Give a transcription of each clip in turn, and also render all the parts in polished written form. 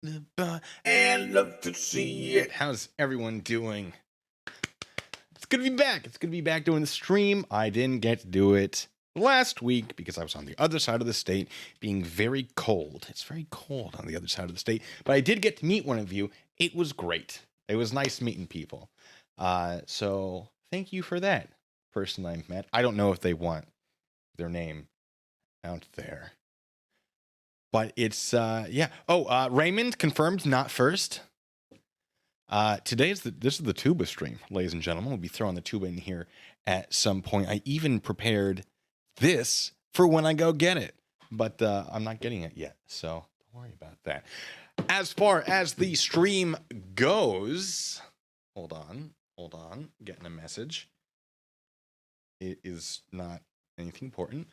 And love to see it. How's everyone doing? It's good to be back. It's good to be back doing the stream. I didn't get to do it last week because I was on the other side of the state being very cold. It's very cold on the other side of the state, but I did get to meet one of you. It was great. It was nice meeting people. So thank you for that person I met. I don't know if they want their name out there. But it's yeah. Oh, Raymond confirmed not first. This is the tuba stream, ladies and gentlemen. We'll be throwing the tuba in here at some point. I even prepared this for when I go get it, but I'm not getting it yet, so don't worry about that. As far as the stream goes, hold on, getting a message. It is not anything important.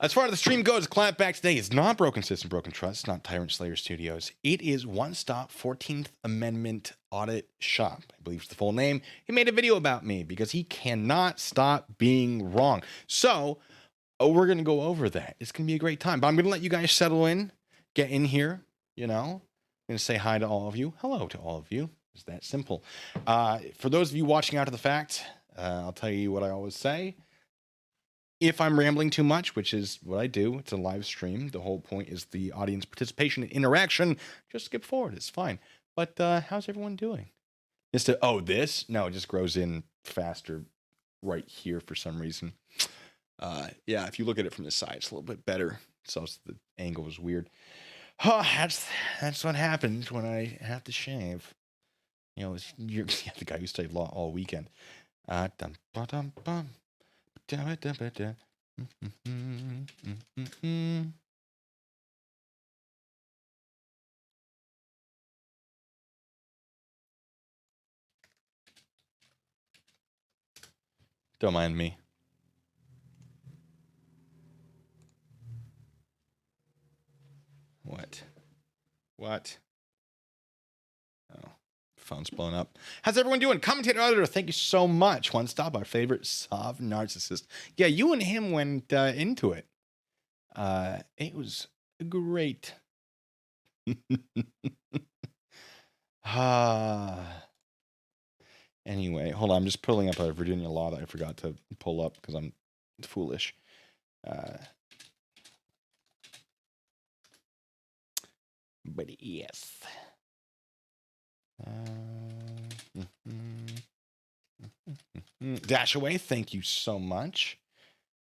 As far as the stream goes, Clapback today is not Broken System, Broken Trust, not Tyrant Slayer Studios. It is One Stop 14th Amendment Audit Shop. I believe it's the full name. He made a video about me because he cannot stop being wrong. So, we're going to go over that. It's going to be a great time. But I'm going to let you guys settle in, get in here, you know. I'm going to say hi to all of you. Hello to all of you. It's that simple. For those of you watching after the fact, I'll tell you what I always say. If I'm rambling too much, which is what I do, it's a live stream. The whole point is the audience participation and interaction. Just skip forward. It's fine. But how's everyone doing? This? No, it just grows in faster right here for some reason. Yeah, if you look at it from the side, it's a little bit better. So the angle is weird. Oh, that's what happens when I have to shave. You know, you're the guy who stayed all weekend. Don't mind me. What? Oh, phone's blown up. How's everyone doing? Commentator Auditor, thank you so much. One stop, our favorite soft narcissist. Yeah, you and him went into it. It was great. Anyway, hold on. I'm just pulling up a Virginia law that I forgot to pull up because I'm foolish. But yes. Dashaway, thank you so much.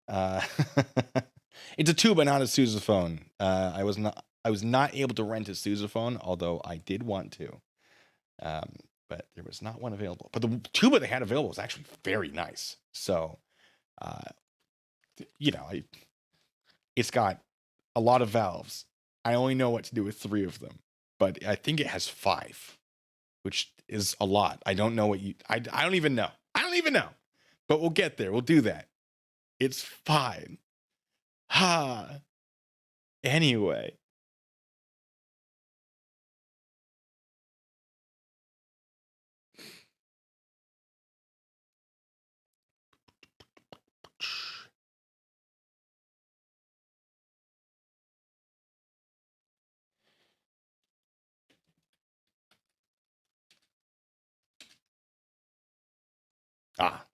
It's a tuba, not a sousaphone. I was not able to rent a sousaphone, although I did want to. But there was not one available. But the tuba they had available was actually very nice. So, you know, it's got a lot of valves. I only know what to do with 3 of them, but I think it has 5, which is a lot. I don't know what I don't even know. I don't even know. But we'll get there. We'll do that. It's fine. Anyway.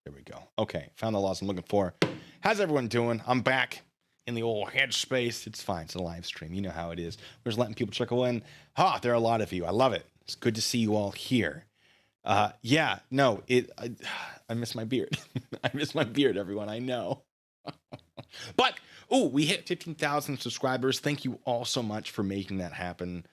There we go. Okay, found the laws I'm looking for. How's everyone doing? I'm back in the old headspace. It's fine. It's a live stream. You know how it is. We're just letting people trickle in. There are a lot of you. I love it. It's good to see you all here. Yeah, no, I miss my beard. I miss my beard, everyone. I know. But, we hit 15,000 subscribers. Thank you all so much for making that happen.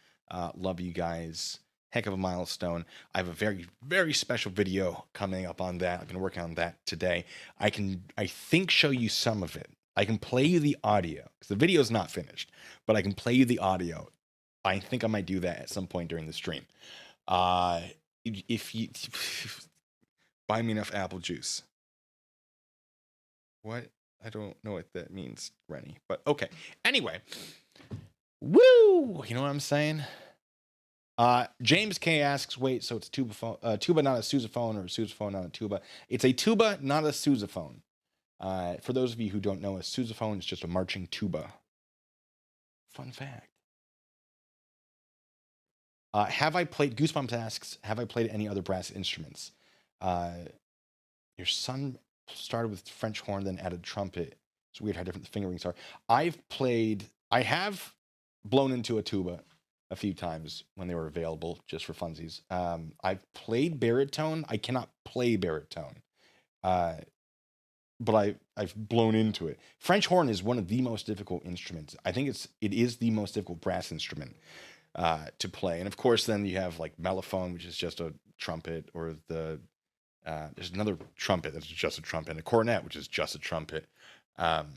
Love you guys. Heck of a milestone. I have a very, very special video coming up on that. I've been working on that today. I think, show you some of it. I can play you the audio, because the video is not finished, but I can play you the audio. I think I might do that at some point during the stream. If you buy me enough apple juice. What? I don't know what that means, Rennie, but okay. Anyway. Woo! You know what I'm saying? James K asks, wait, so it's tuba, not a sousaphone, or a sousaphone, not a tuba. It's a tuba, not a sousaphone. For those of you who don't know, a sousaphone is just a marching tuba. Fun fact. Have I played, Goosebumps asks, have I played any other brass instruments? Your son started with French horn, then added trumpet. It's weird how different the fingerings are. I have blown into a tuba a few times when they were available just for funsies. I've played baritone. I cannot play baritone. But I've blown into it. French horn is one of the most difficult instruments. I think it is the most difficult brass instrument to play. And of course, then you have like mellophone, which is just a trumpet, or there's another trumpet that's just a trumpet, and a cornet, which is just a trumpet. Can't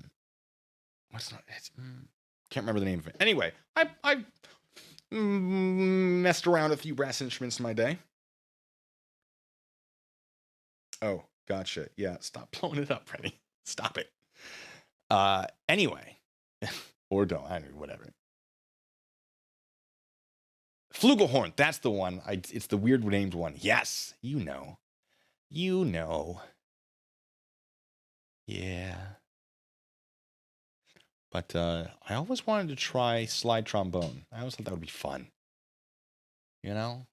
remember the name of it. Anyway, I messed around with a few brass instruments in my day. Oh, gotcha. Yeah, stop blowing it up, Freddy. Stop it. Anyway, or don't. I don't know, whatever. Flugelhorn, that's the one. It's the weird named one. Yes, you know. You know. Yeah. But I always wanted to try slide trombone. I always thought that would be fun. You know?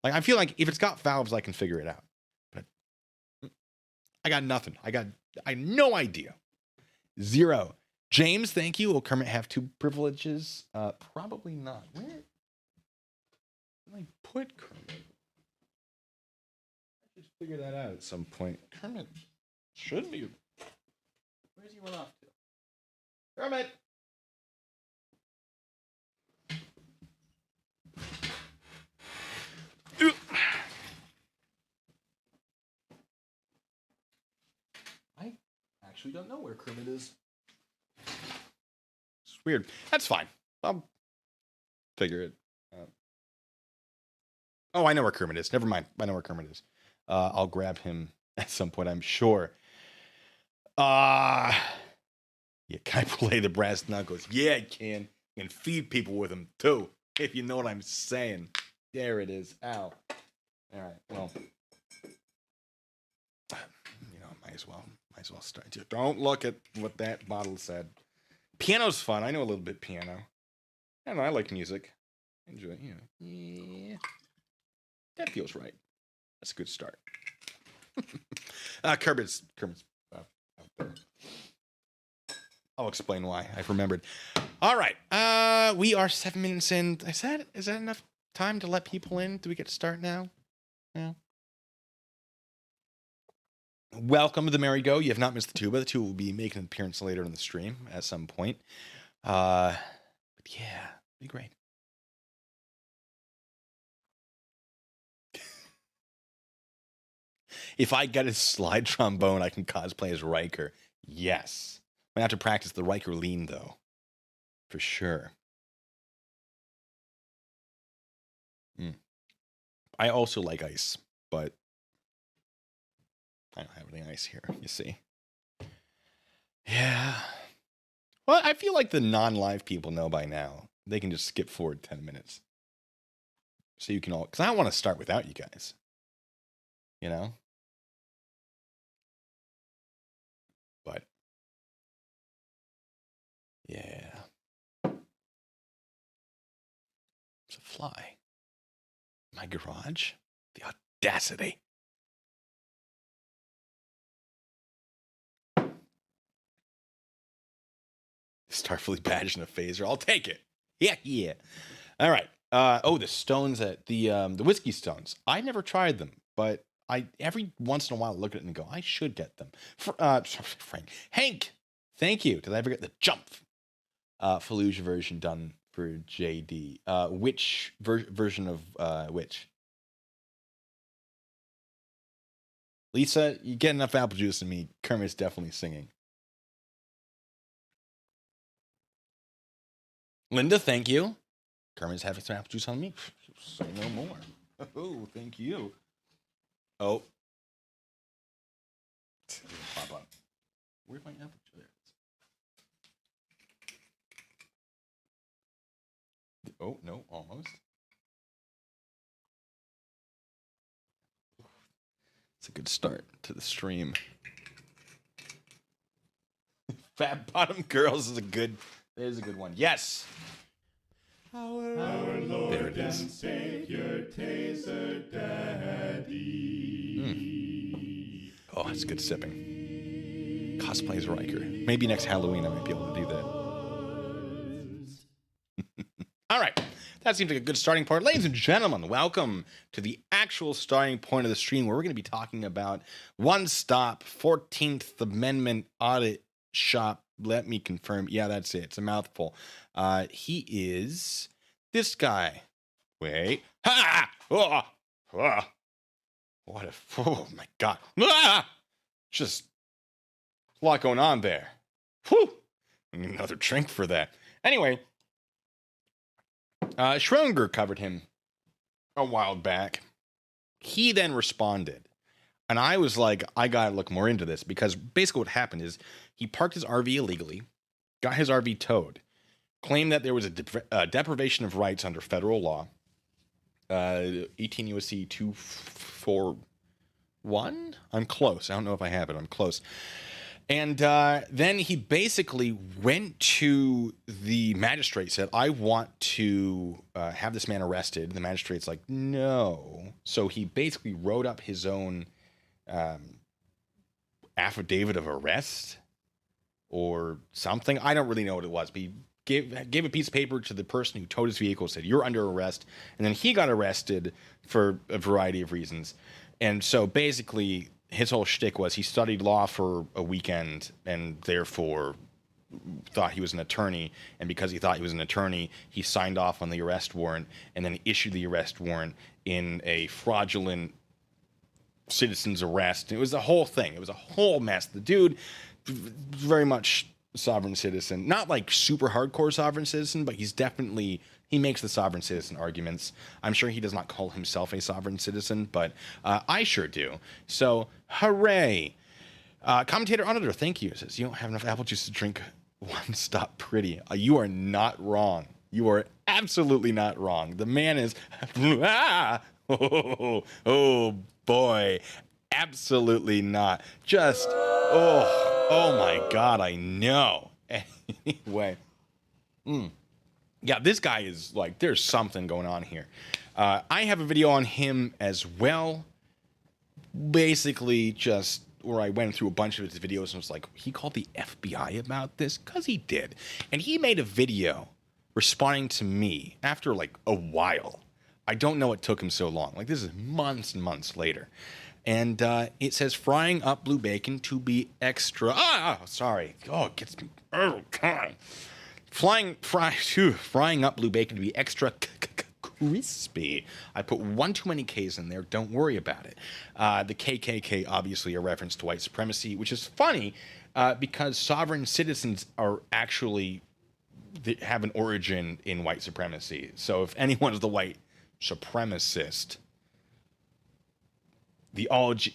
Like, I feel like if it's got valves, I can figure it out. But I got nothing. I had no idea. Zero. James, thank you. Will Kermit have two privileges? Probably not. Where did I put Kermit? I just figure that out at some point. Kermit should be. Where's he run off to? Kermit! I actually don't know where Kermit is. It's weird. That's fine. I'll figure it out. Oh, I know where Kermit is. Never mind. I know where Kermit is. I'll grab him at some point, I'm sure. Yeah, can I play the brass knuckles? Yeah, I can. And feed people with them, too. If you know what I'm saying. There it is. Ow. All right, well. You know, might as well start. Just don't look at what that bottle said. Piano's fun. I know a little bit piano. I don't know, I like music. Enjoy it, you know. Yeah. That feels right. That's a good start. Kermit's out there. I'll explain why. I've remembered. All right. We are 7 minutes in. Is that enough time to let people in? Do we get to start now? No. Welcome to the Merry Go. You have not missed the tuba. The tuba will be making an appearance later in the stream at some point. But yeah, be great. If I get a slide trombone, I can cosplay as Riker. Yes. I have to practice the Riker lean, though. For sure. I also like ice, but I don't have any ice here, you see. Yeah. Well, I feel like the non-live people know by now. They can just skip forward 10 minutes. So you can all... Because I don't want to start without you guys. You know? But... Yeah. It's a fly. My garage? The audacity. Starfleet badge and a phaser. I'll take it. Yeah. All right. The stones at the whiskey stones. I never tried them, but I every once in a while look at it and go, I should get them. Frank. Hank, thank you. Did I ever get the jump Fallujah version done for JD? Which version of which? Lisa, you get enough apple juice in me. Kermit's definitely singing. Linda, thank you. Kermit's having some apple juice on me. Say no more. Oh, thank you. Oh. Pop up. Where's my apple juice? Oh, no, almost. It's a good start to the stream. Fat Bottom Girls is a good one. Yes. Our Lord there it is. Racer Daddy. Oh, that's good sipping. Cosplay as Riker. Maybe next Halloween I might be able to do that. All right. That seems like a good starting point. Ladies and gentlemen, welcome to the actual starting point of the stream where we're going to be talking about One Stop 14th Amendment Audit Shop. Let me confirm. Yeah, that's it. It's a mouthful. He is this guy. Wait. Ha! Oh, oh. What a... Oh, my God. Ah! Just a lot going on there. Whew. I need another drink for that. Anyway... Schrodinger covered him a while back. He then responded. And I was like, I got to look more into this because basically what happened is he parked his RV illegally, got his RV towed, claimed that there was a deprivation of rights under federal law, 18 U.S.C. 241? I'm close. I don't know if I have it. I'm close. And then he basically went to the magistrate, said, I want to have this man arrested. The magistrate's like, no. So he basically wrote up his own affidavit of arrest or something. I don't really know what it was, but he gave a piece of paper to the person who towed his vehicle, said, you're under arrest. And then he got arrested for a variety of reasons. And so basically... his whole shtick was he studied law for a weekend and therefore thought he was an attorney. And because he thought he was an attorney, he signed off on the arrest warrant and then issued the arrest warrant in a fraudulent citizen's arrest. It was a whole thing. It was a whole mess. The dude, very much sovereign citizen, not like super hardcore sovereign citizen, but he's definitely... he makes the sovereign citizen arguments. I'm sure he does not call himself a sovereign citizen, but I sure do. So, hooray. Commentator Auditor, thank you. Says, you don't have enough apple juice to drink One Stop Pretty. You are not wrong. You are absolutely not wrong. The man is... oh, boy. Absolutely not. Just... oh my God, I know. Anyway. Yeah, this guy is like, there's something going on here. I have a video on him as well. Basically, just where I went through a bunch of his videos and was like, he called the FBI about this? Because he did. And he made a video responding to me after like a while. I don't know what took him so long. Like, this is months and months later. And it says, frying up blue bacon to be extra... sorry. Oh, it gets me... Oh, God. Frying up blue bacon to be extra crispy. I put one too many K's in there. Don't worry about it. The KKK, obviously a reference to white supremacy, which is funny because sovereign citizens are actually have an origin in white supremacy. So if anyone is the white supremacist, the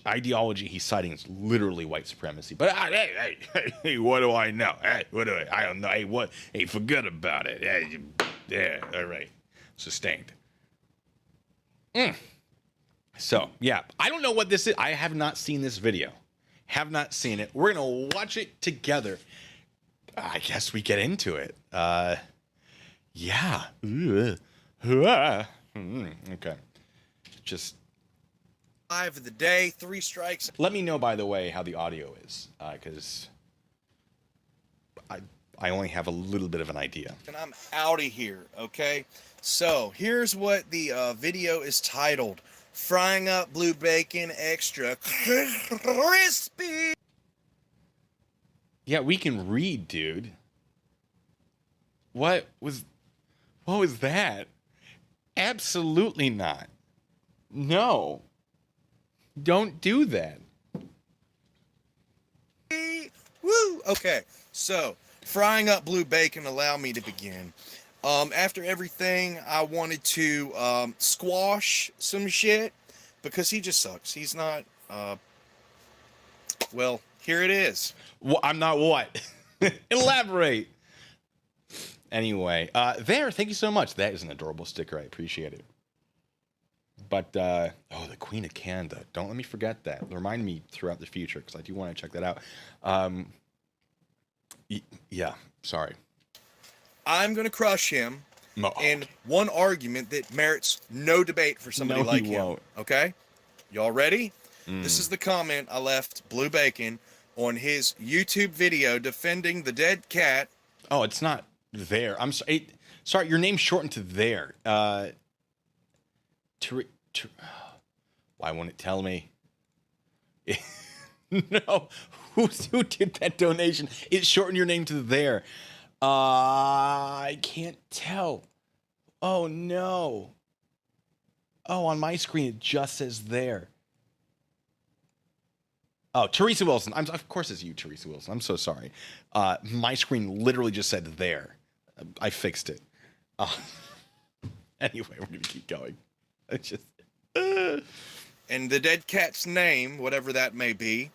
ideology he's citing is literally white supremacy. But hey, what do I know? Hey, I don't know. Hey, what? Hey, forget about it. Hey, yeah, all right. Sustained. So, yeah, I don't know what this is. I have not seen this video. Have not seen it. We're going to watch it together. I guess we get into it. Yeah. Okay. Just... 5 of the day, 3 strikes. Let me know, by the way, how the audio is, because I only have a little bit of an idea. And I'm out of here, okay? So, here's what the video is titled. Frying up blue bacon extra crispy. Yeah, we can read, dude. What was that? Absolutely not. No. Don't do that. Woo! Okay, so frying up blue bacon, allow me to begin. After everything, I wanted to squash some shit because he just sucks. He's not, well, here it is. Well, I'm not what? Elaborate. Anyway, thank you so much. That is an adorable sticker. I appreciate it. But, the Queen of Canada. Don't let me forget that. Remind me throughout the future, because I do want to check that out. Yeah, sorry. I'm going to crush him, No. and one argument that merits no debate for somebody No, like he him. won't. Okay? Y'all ready? This Mm. is the comment I left Blue Bacon on his YouTube video defending the dead cat. Oh, it's not there. I'm sorry. Sorry, your name's shortened to there. Why won't it tell me? No. Who did that donation? It shortened your name to there. I can't tell. Oh, no. Oh, on my screen, it just says there. Oh, Teresa Wilson. Of course it's you, Teresa Wilson. I'm so sorry. My screen literally just said there. I fixed it. Anyway, we're going to keep going. It's just... And the dead cat's name, whatever that may be.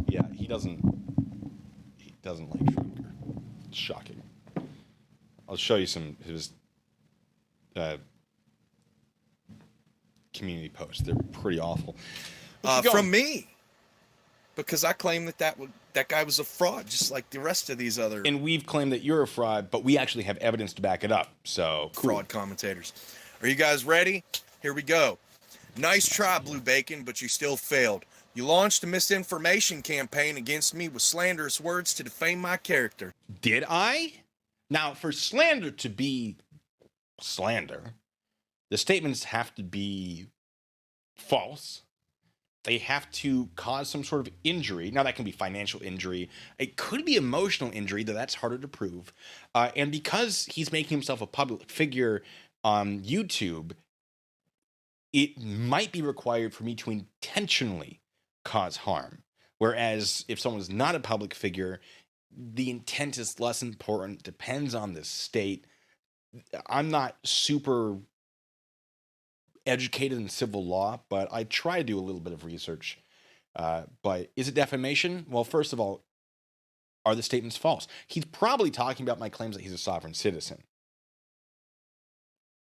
Yeah, he doesn't like Schroeder. It's shocking. I'll show you some of his community posts. They're pretty awful. From me, because I claim that guy was a fraud, just like the rest of these other And we've claimed that you're a fraud, but we actually have evidence to back it up. So cool. fraud commentators. Are you guys ready? Here we go. Nice try, Blue Bacon, but you still failed. You launched a misinformation campaign against me with slanderous words to defame my character. Did I? Now, for slander to be slander, the statements have to be false. They have to cause some sort of injury. Now, that can be financial injury. It could be emotional injury, though that's harder to prove. And because he's making himself a public figure on YouTube, it might be required for me to intentionally cause harm. Whereas if someone's not a public figure, the intent is less important, depends on the state. I'm not super educated in civil law, but I try to do a little bit of research. But is it defamation? Well, first of all, are the statements false? He's probably talking about my claims that he's a sovereign citizen.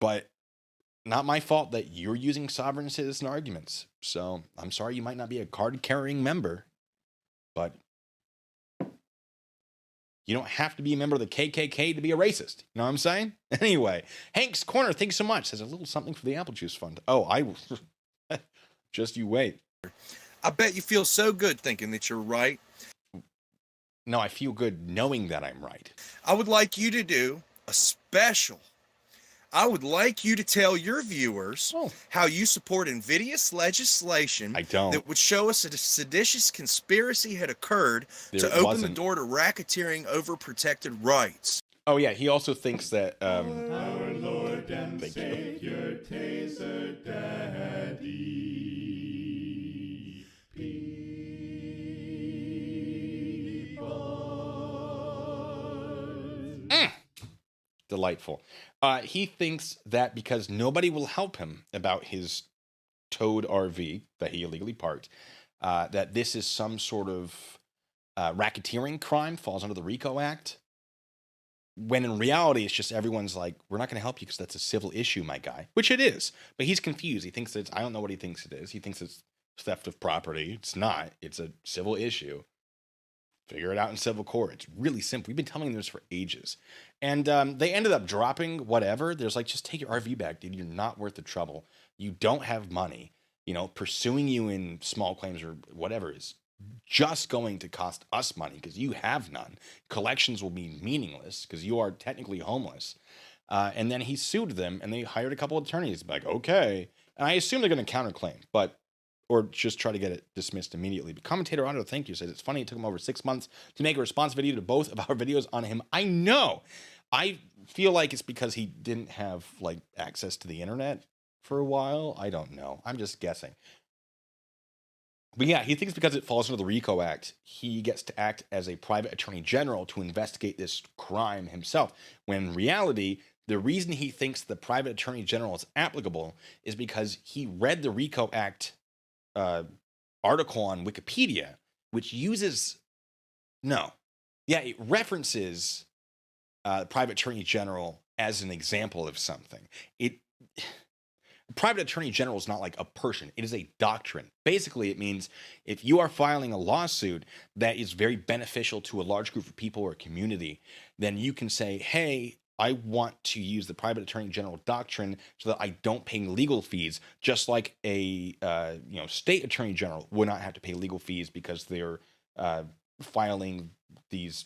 But not my fault that you're using sovereign citizen arguments. So I'm sorry you might not be a card-carrying member, but you don't have to be a member of the KKK to be a racist. You know what I'm saying? Anyway, Hank's Corner, thanks so much. Says a little something for the Apple Juice Fund. Oh, I will. Just you wait. I bet you feel so good thinking that you're right. No, I feel good knowing that I'm right. I would like you to do a special. I would like you to tell your viewers how you support invidious legislation I don't. that would show us that a seditious conspiracy had occurred to open the door to racketeering over protected rights. Oh, yeah. He also thinks that... Our Lord and Savior, Taser Daddy. Delightful. He thinks that because nobody will help him about his towed RV that he illegally parked, that this is some sort of racketeering crime, falls under the RICO Act. When in reality, it's just everyone's like, we're not going to help you because that's a civil issue, my guy. Which it is. But he's confused. He thinks that I don't know what he thinks it is. He thinks it's theft of property. It's not. It's a civil issue. Figure it out in civil court. It's really simple. We've been telling them this for ages. And they ended up dropping whatever. There's like, just take your RV back, dude. You're not worth the trouble. You don't have money. You know, pursuing you in small claims or whatever is just going to cost us money because you have none. Collections will be meaningless because you are technically homeless. And then he sued them and they hired a couple of attorneys. Like, okay. And I assume they're going to counterclaim, or just try to get it dismissed immediately. But commentator Otto, thank you, says it's funny it took him over 6 months to make a response video to both of our videos on him. I know. I feel like it's because he didn't have like access to the internet for a while. I don't know. I'm just guessing. But yeah, he thinks because it falls under the RICO Act, he gets to act as a private attorney general to investigate this crime himself. When in reality, the reason he thinks the private attorney general is applicable is because he read the RICO Act article on Wikipedia, which uses it references private attorney general as an example of something. Private attorney general is not like a person. It is a doctrine. Basically, it means if you are filing a lawsuit that is very beneficial to a large group of people or a community, then you can say, hey, I want to use the private attorney general doctrine so that I don't pay legal fees, just like a state attorney general would not have to pay legal fees because they're filing these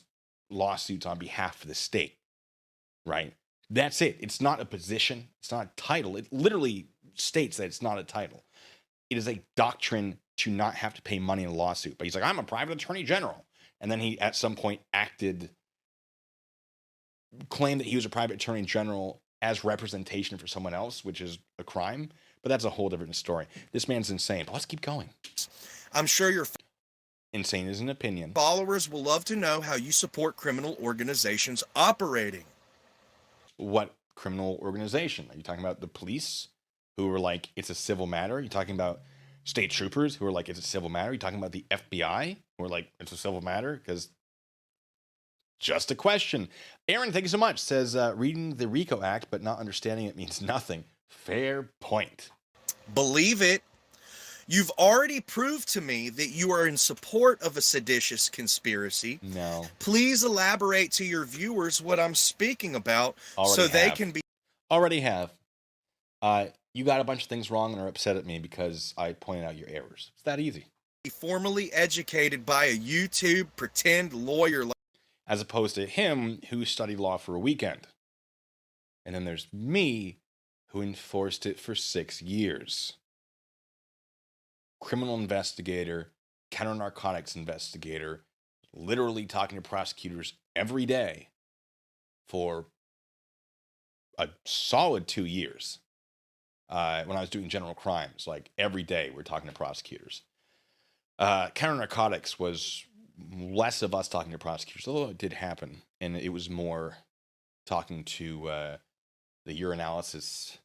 lawsuits on behalf of the state, right? That's it. It's not a position. It's not a title. It literally states that it's not a title. It is a doctrine to not have to pay money in a lawsuit. But he's like, I'm a private attorney general. And then he, at some point, claimed that he was a private attorney general as representation for someone else, which is a crime. But that's a whole different story. This man's insane. But let's keep going. I'm sure your Insane is an opinion. followers will love to know how you support criminal organizations operating. What criminal organization? Are you talking about the police who were like, it's a civil matter? Are you talking about state troopers who are like, it's a civil matter? Are you talking about the FBI who are like, it's a civil matter? Because just a question. Aaron, thank you so much. Says, reading the RICO Act but not understanding it means nothing. Fair point. Believe it. You've already proved to me that you are in support of a seditious conspiracy. No. Please elaborate to your viewers what I'm speaking about so they can be Already have. You got a bunch of things wrong and are upset at me because I pointed out your errors. It's that easy. formally educated by a YouTube pretend lawyer. As opposed to him who studied law for a weekend. And then there's me who enforced it for 6 years. Criminal investigator, counter narcotics investigator, literally talking to prosecutors every day for a solid 2 years. When I was doing general crimes, like every day we're talking to prosecutors. Counter narcotics was less of us talking to prosecutors, although it did happen. And it was more talking to the urinalysis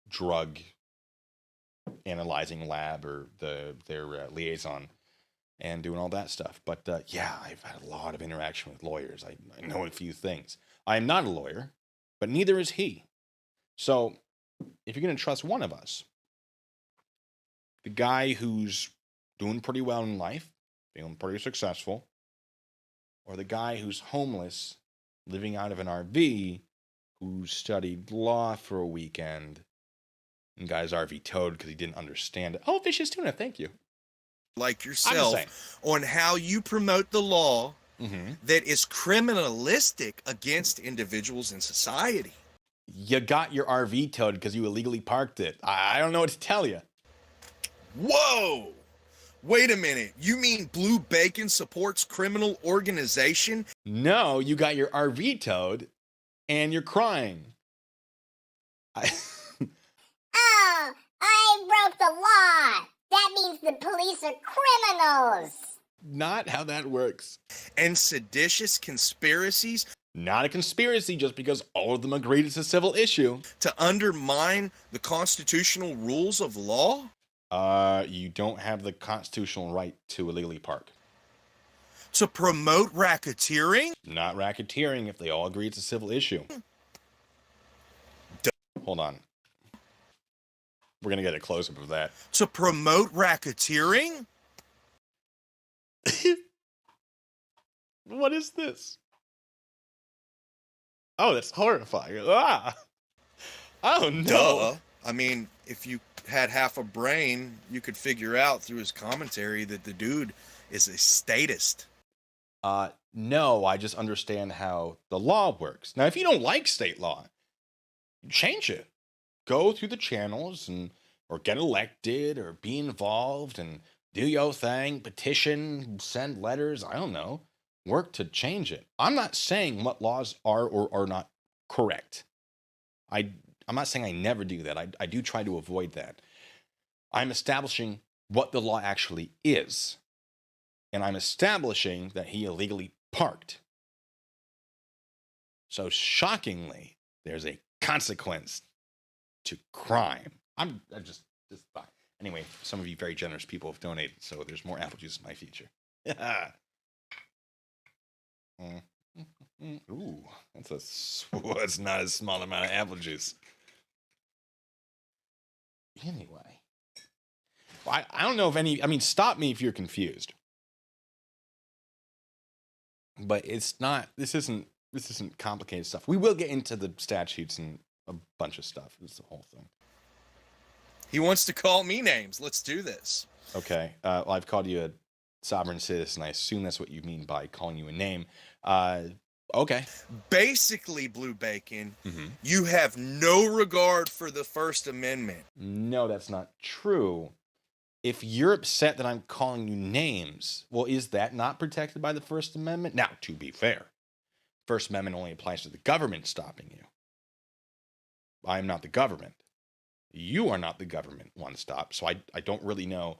drug analyzing lab or their liaison and doing all that stuff. But yeah, I've had a lot of interaction with lawyers. I know a few things. I am not a lawyer, but neither is he. So if you're going to trust one of us, the guy who's doing pretty well in life, feeling pretty successful, or the guy who's homeless, living out of an RV, who studied law for a weekend, and got his RV towed because he didn't understand it. Oh, Vicious Tuna, thank you. Like yourself on how you promote the law that is criminalistic against individuals in society. You got your RV towed because you illegally parked it. I don't know what to tell you. Whoa! Wait a minute. You mean Blue Bacon supports criminal organization? No, you got your RV towed and you're crying. Oh, I broke the law. That means the police are criminals. Not how that works. And seditious conspiracies Not a conspiracy just because all of them agreed it's a civil issue. to undermine the constitutional rules of law? You don't have the constitutional right to illegally park. To promote racketeering? Not racketeering if they all agree it's a civil issue. Hold on. We're going to get a close-up of that. To promote racketeering? What is this? Oh, that's horrifying. Ah! Oh, no. Duh. I mean, if you had half a brain, you could figure out through his commentary that the dude is a statist. No, I just understand how the law works. Now, if you don't like state law, change it. Go through the channels or get elected or be involved and do your thing, petition, send letters, I don't know. Work to change it. I'm not saying what laws are or are not correct. I'm not saying I never do that. I do try to avoid that. I'm establishing what the law actually is. And I'm establishing that he illegally parked. So shockingly, there's a consequence to crime. I just thought. Anyway, some of you very generous people have donated, so there's more apple juice in my future. Ooh, that's not a small amount of apple juice. Anyway, I don't know if any. I mean, stop me if you're confused. But it's not. This isn't This isn't complicated stuff. We will get into the statutes and a bunch of stuff. It's the whole thing. He wants to call me names. Let's do this. Okay. Well, I've called you a sovereign citizen. I assume that's what you mean by calling you a name. Okay. Basically, Blue Bacon, Mm-hmm. you have no regard for the First Amendment. No, that's not true. If you're upset that I'm calling you names, well, is that not protected by the First Amendment? Now, to be fair, First Amendment only applies to the government stopping you. I am not the government. You are not the government, one stop. So I don't really know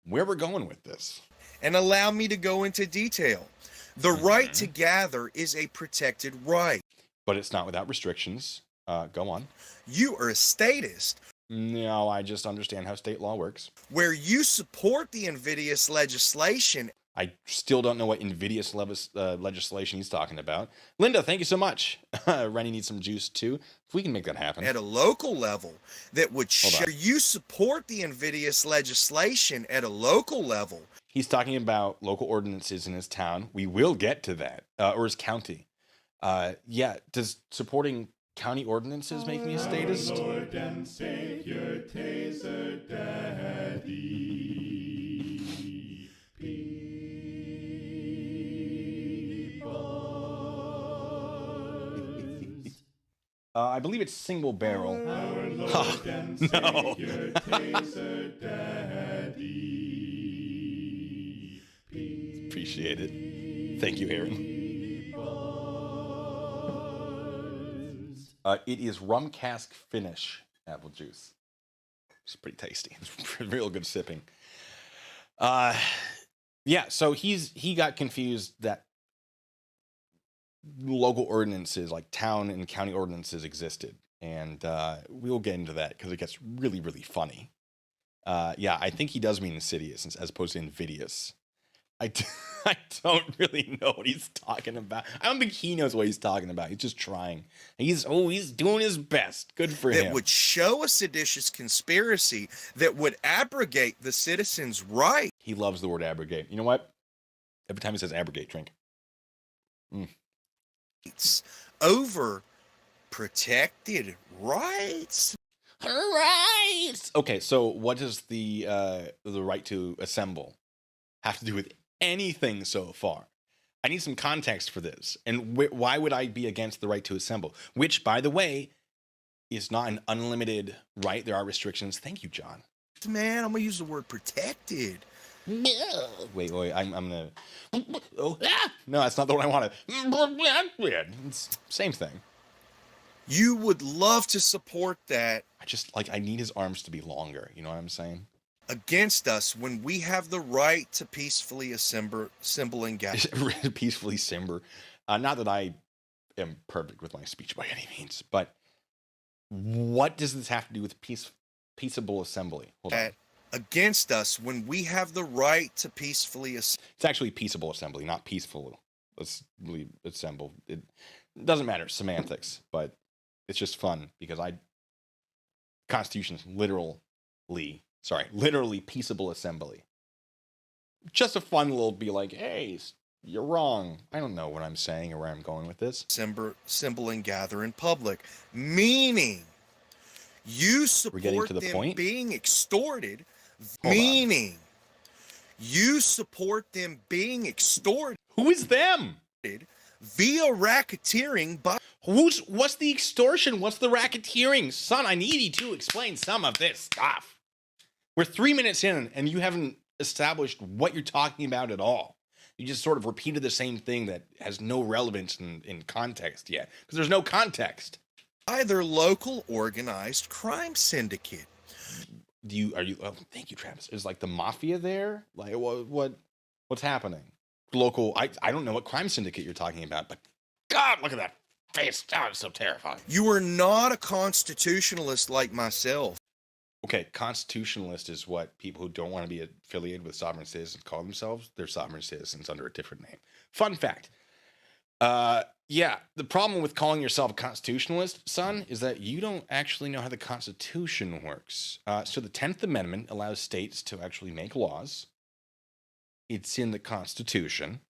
where we're going with this. And allow me to go into detail. The right to gather is a protected right. But it's not without restrictions. Go on. You are a statist, No, I just understand how state law works. where you support the invidious legislation I still don't know what invidious legislation he's talking about. Linda, thank you so much. Rennie needs some juice too. If we can make that happen. at a local level that would Hold show on. you support the invidious legislation at a local level. He's talking about local ordinances in his town. We will get to that. Or his county. Yeah, does supporting county ordinances make me a statist? Lord and Savior, Taser Daddy. I believe it's single barrel. Our Lord Ha, and no. Savior, Taser Daddy. Appreciate it. Thank you, Aaron. It is rum cask finish apple juice. It's pretty tasty. It's real good sipping. Yeah, so he got confused that local ordinances, like town and county ordinances, existed. And we'll get into that because it gets really, really funny. Yeah, I think he does mean insidious as opposed to invidious. I don't really know what he's talking about. I don't think he knows what he's talking about. He's just trying. He's doing his best. Good for That him. would show a seditious conspiracy that would abrogate the citizens' rights. He loves the word abrogate. You know what? Every time he says abrogate, drink. Over protected rights. Right. Okay, so what does the right to assemble have to do with anything so far? I need some context for this. And why would I be against the right to assemble? Which, by the way, is not an unlimited right. There are restrictions. Thank you, John. Man, I'm gonna use the word protected. Wait, I'm gonna. Oh, no, that's not the one I wanted. It's same thing. You would love to support that I need his arms to be longer. You know what I'm saying? against us when we have the right to peacefully assemble and gather. Peacefully simber. Not that I am perfect with my speech by any means, but what does this have to do with peaceable assembly? Hold on. Against us when we have the right to peacefully assemble. It's actually peaceable assembly, not peaceful assemble. It doesn't matter, semantics, but it's just fun because Constitution's literally peaceable assembly. Just a fun little be like, hey, you're wrong. I don't know what I'm saying or where I'm going with this. Assemble and gather in public, meaning you support getting to the them point? being extorted. Hold on. Meaning you support them being extorted Who is them? via racketeering by What's the extortion? What's the racketeering? Son, I need you to explain some of this stuff. We're 3 minutes in and you haven't established what you're talking about at all. You just sort of repeated the same thing that has no relevance in context yet, because there's no context. their local organized crime syndicate. Oh, thank you, Travis. Is like the mafia there? Like what's happening? Local, I don't know what crime syndicate you're talking about, but God, look at that face. Oh, it's so terrifying. You are not a constitutionalist like myself. Okay, constitutionalist is what people who don't want to be affiliated with sovereign citizens call themselves. They're sovereign citizens under a different name. Fun fact. Yeah, the problem with calling yourself a constitutionalist, son, is that you don't actually know how the Constitution works. So the 10th Amendment allows states to actually make laws. It's in the Constitution.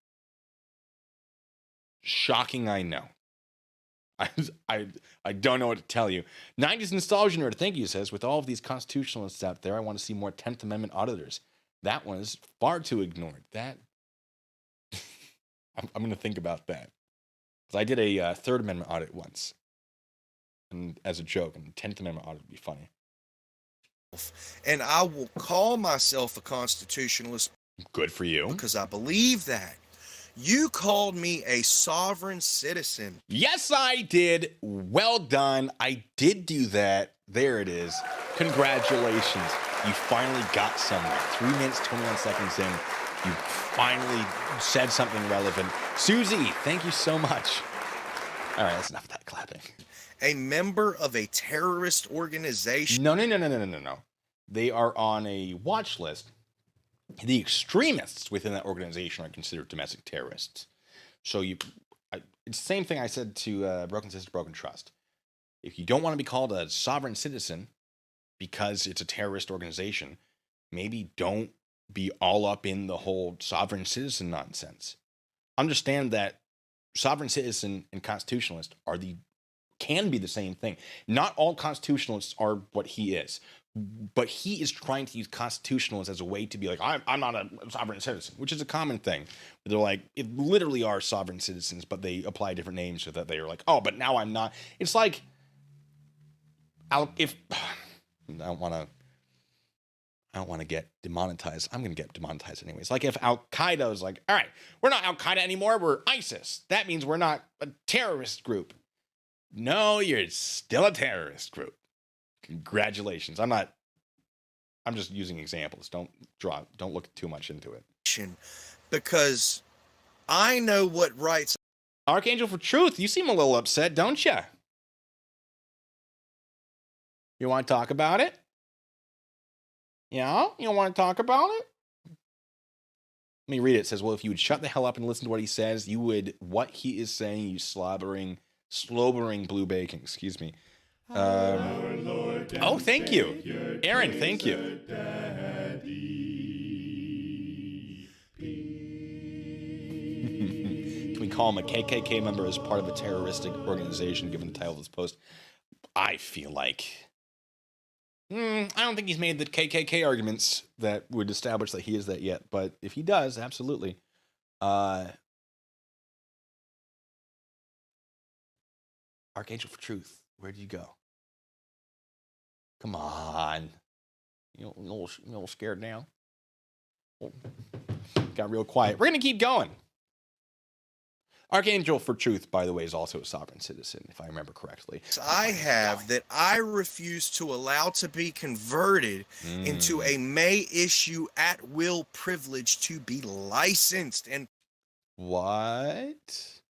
Shocking, I know. I don't know what to tell you. 90s nostalgia nerd, thank you, says, with all of these constitutionalists out there, I want to see more 10th Amendment auditors. That one is far too ignored. That I'm going to think about that. Because I did a Third Amendment audit once, and as a joke, and 10th Amendment audit would be funny. And I will call myself a constitutionalist Good for you. because I believe that. You called me a sovereign citizen. Yes, I did. Well done. I did do that. There it is. Congratulations. You finally got somewhere. 3 minutes, 21 seconds in. You finally said something relevant. Susie, thank you so much. All right, that's enough of that clapping. A member of a terrorist organization. No. They are on a watch list. The extremists within that organization are considered domestic terrorists. So it's the same thing I said to Broken Sister, Broken Trust. If you don't want to be called a sovereign citizen because it's a terrorist organization, maybe don't be all up in the whole sovereign citizen nonsense. Understand that sovereign citizen and constitutionalist can be the same thing. Not all constitutionalists are what he is. But he is trying to use constitutionalists as a way to be like, I'm not a sovereign citizen, which is a common thing. They're like, it literally are sovereign citizens, but they apply different names so that they are like, oh, but now I'm not. It's like, I don't want to get demonetized. I'm going to get demonetized anyways. Like if Al Qaeda was like, all right, we're not Al Qaeda anymore. We're ISIS. That means we're not a terrorist group. No, you're still a terrorist group. Congratulations. I'm just using examples. Don't look too much into it. Because I know what rights. Archangel for Truth, you seem a little upset, don't you? You want to talk about it? Yeah? You want to talk about it? Let me read it. It says, well, if you would shut the hell up and listen to what he says, you would, what he is saying, you slobering blue bacon, excuse me. Oh, thank you. Aaron, thank you. Can we call him a KKK member as part of a terroristic organization given the title of this post? I feel like... I don't think he's made the KKK arguments that would establish that he is that yet, but if he does, absolutely. Archangel for Truth, where'd you go? Come on. You a little scared now? Got real quiet. We're going to keep going. Archangel for Truth, by the way, is also a sovereign citizen, if I remember correctly. I have that I refuse to allow to be converted into a may issue at will privilege to be licensed and What?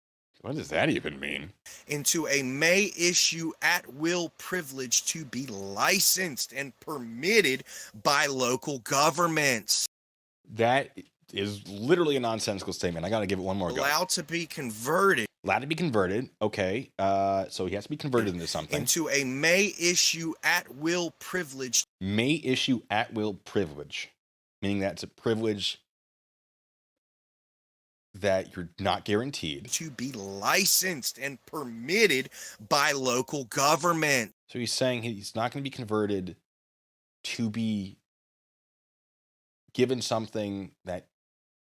What does that even mean? Into a may issue at will privilege to be licensed and permitted by local governments. That is literally a nonsensical statement. I got to give it one more go. Allowed to be converted. Allowed to be converted. Okay. So he has to be converted into something. Into a may issue at will privilege. May issue at will privilege. Meaning that it's a privilege that you're not guaranteed. To be licensed and permitted by local government. So he's saying he's not going to be converted to be given something that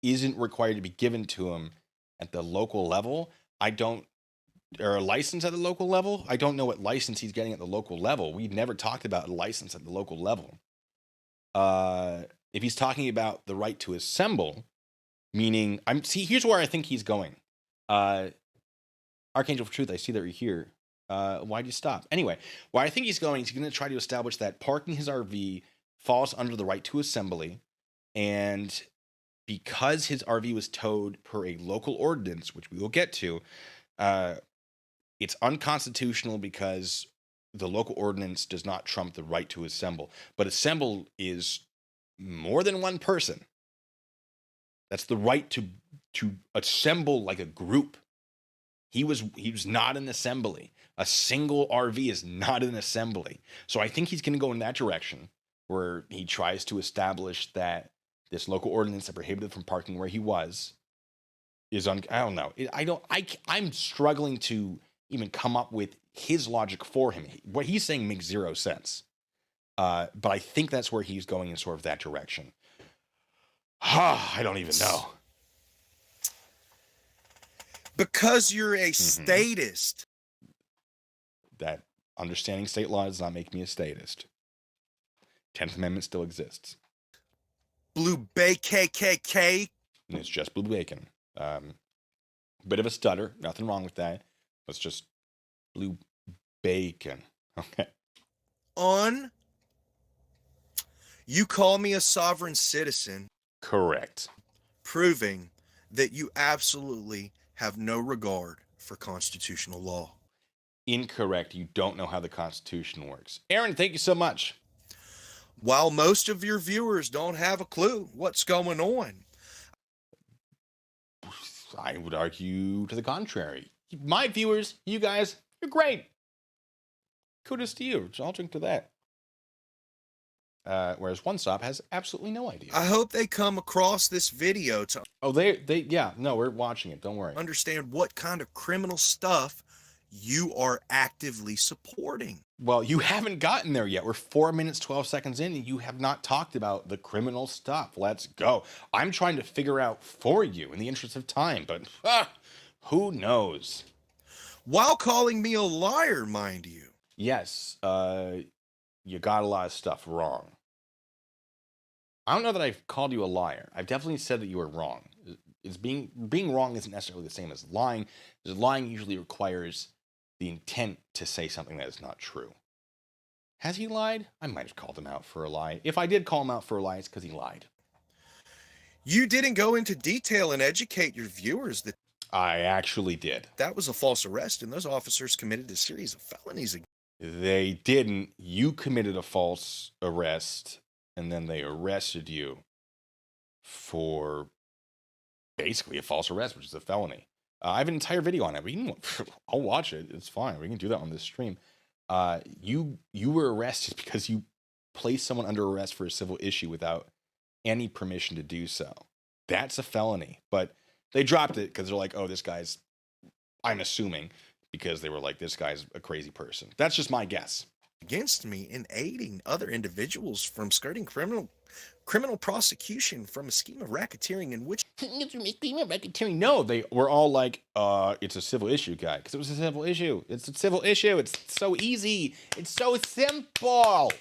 isn't required to be given to him at the local level. Or a license at the local level. I don't know what license he's getting at the local level. We've never talked about a license at the local level. If he's talking about the right to assemble, meaning, here's where I think he's going. Archangel for Truth, I see that you're here. Why'd you stop? Anyway, where I think he's going to try to establish that parking his RV falls under the right to assembly, and because his RV was towed per a local ordinance, which we will get to, it's unconstitutional because the local ordinance does not trump the right to assemble. But assemble is more than one person. That's the right to assemble like a group. He was not an assembly. A single RV is not an assembly. So I think he's going to go in that direction where he tries to establish that this local ordinance that prohibited from parking where he was I don't know. I'm struggling to even come up with his logic for him. What he's saying makes zero sense. But I think that's where he's going in sort of that direction. I don't even know. Because you're a statist. That understanding state law does not make me a statist. 10th Amendment still exists. Blue Bay KKK. And it's just blue bacon. Bit of a stutter. Nothing wrong with that. It's just blue bacon. Okay. You call me a sovereign citizen, Correct. proving that you absolutely have no regard for constitutional law. Incorrect. You don't know how the Constitution works. Aaron, thank you so much. While most of your viewers don't have a clue what's going on, I would argue to the contrary. My viewers, you guys, you're great. Kudos to you. I'll drink to that. Whereas One Stop has absolutely no idea. I hope they come across this video to we're watching it. Don't worry. understand what kind of criminal stuff you are actively supporting. Well, you haven't gotten there yet. We're 4 minutes, 12 seconds in, and you have not talked about the criminal stuff. Let's go. I'm trying to figure out for you in the interest of time, but who knows? While calling me a liar, mind you. Yes, you got a lot of stuff wrong. I don't know that I've called you a liar. I've definitely said that you were wrong. It's being wrong isn't necessarily the same as lying, because lying usually requires the intent to say something that is not true. Has he lied? I might have called him out for a lie. If I did call him out for a lie, it's because he lied. You didn't go into detail and educate your viewers that I actually did. that was a false arrest and those officers committed a series of felonies. They didn't. You committed a false arrest, and then they arrested you for basically a false arrest, which is a felony. I have an entire video on it. I'll watch it. It's fine. We can do that on this stream. You were arrested because you placed someone under arrest for a civil issue without any permission to do so. That's a felony. But they dropped it because they're like, oh, this guy's, I'm assuming, because they were like, this guy's a crazy person. That's just my guess. Against me in aiding other individuals from skirting criminal prosecution from a scheme of racketeering in which No, they were all like, it's a civil issue, guy, because it was a civil issue. It's a civil issue. It's so easy. It's so simple.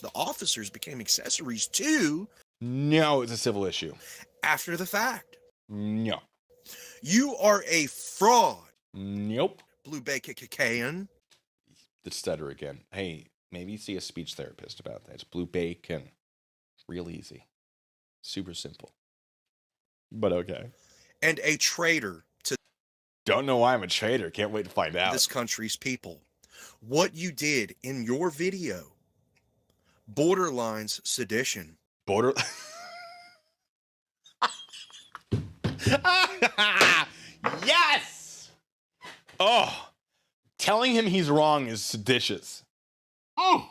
the officers became accessories to No, it's a civil issue. after the fact. No. You are a fraud, Nope. Blue Bay KKK. The stutter again. Hey, maybe see a speech therapist about that. It's blue bacon. Real easy. Super simple. But okay. And a traitor to Don't know why I'm a traitor. Can't wait to find out. this country's people. What you did in your video borderlines sedition. Border. Yes! Oh, telling him he's wrong is seditious. Oh!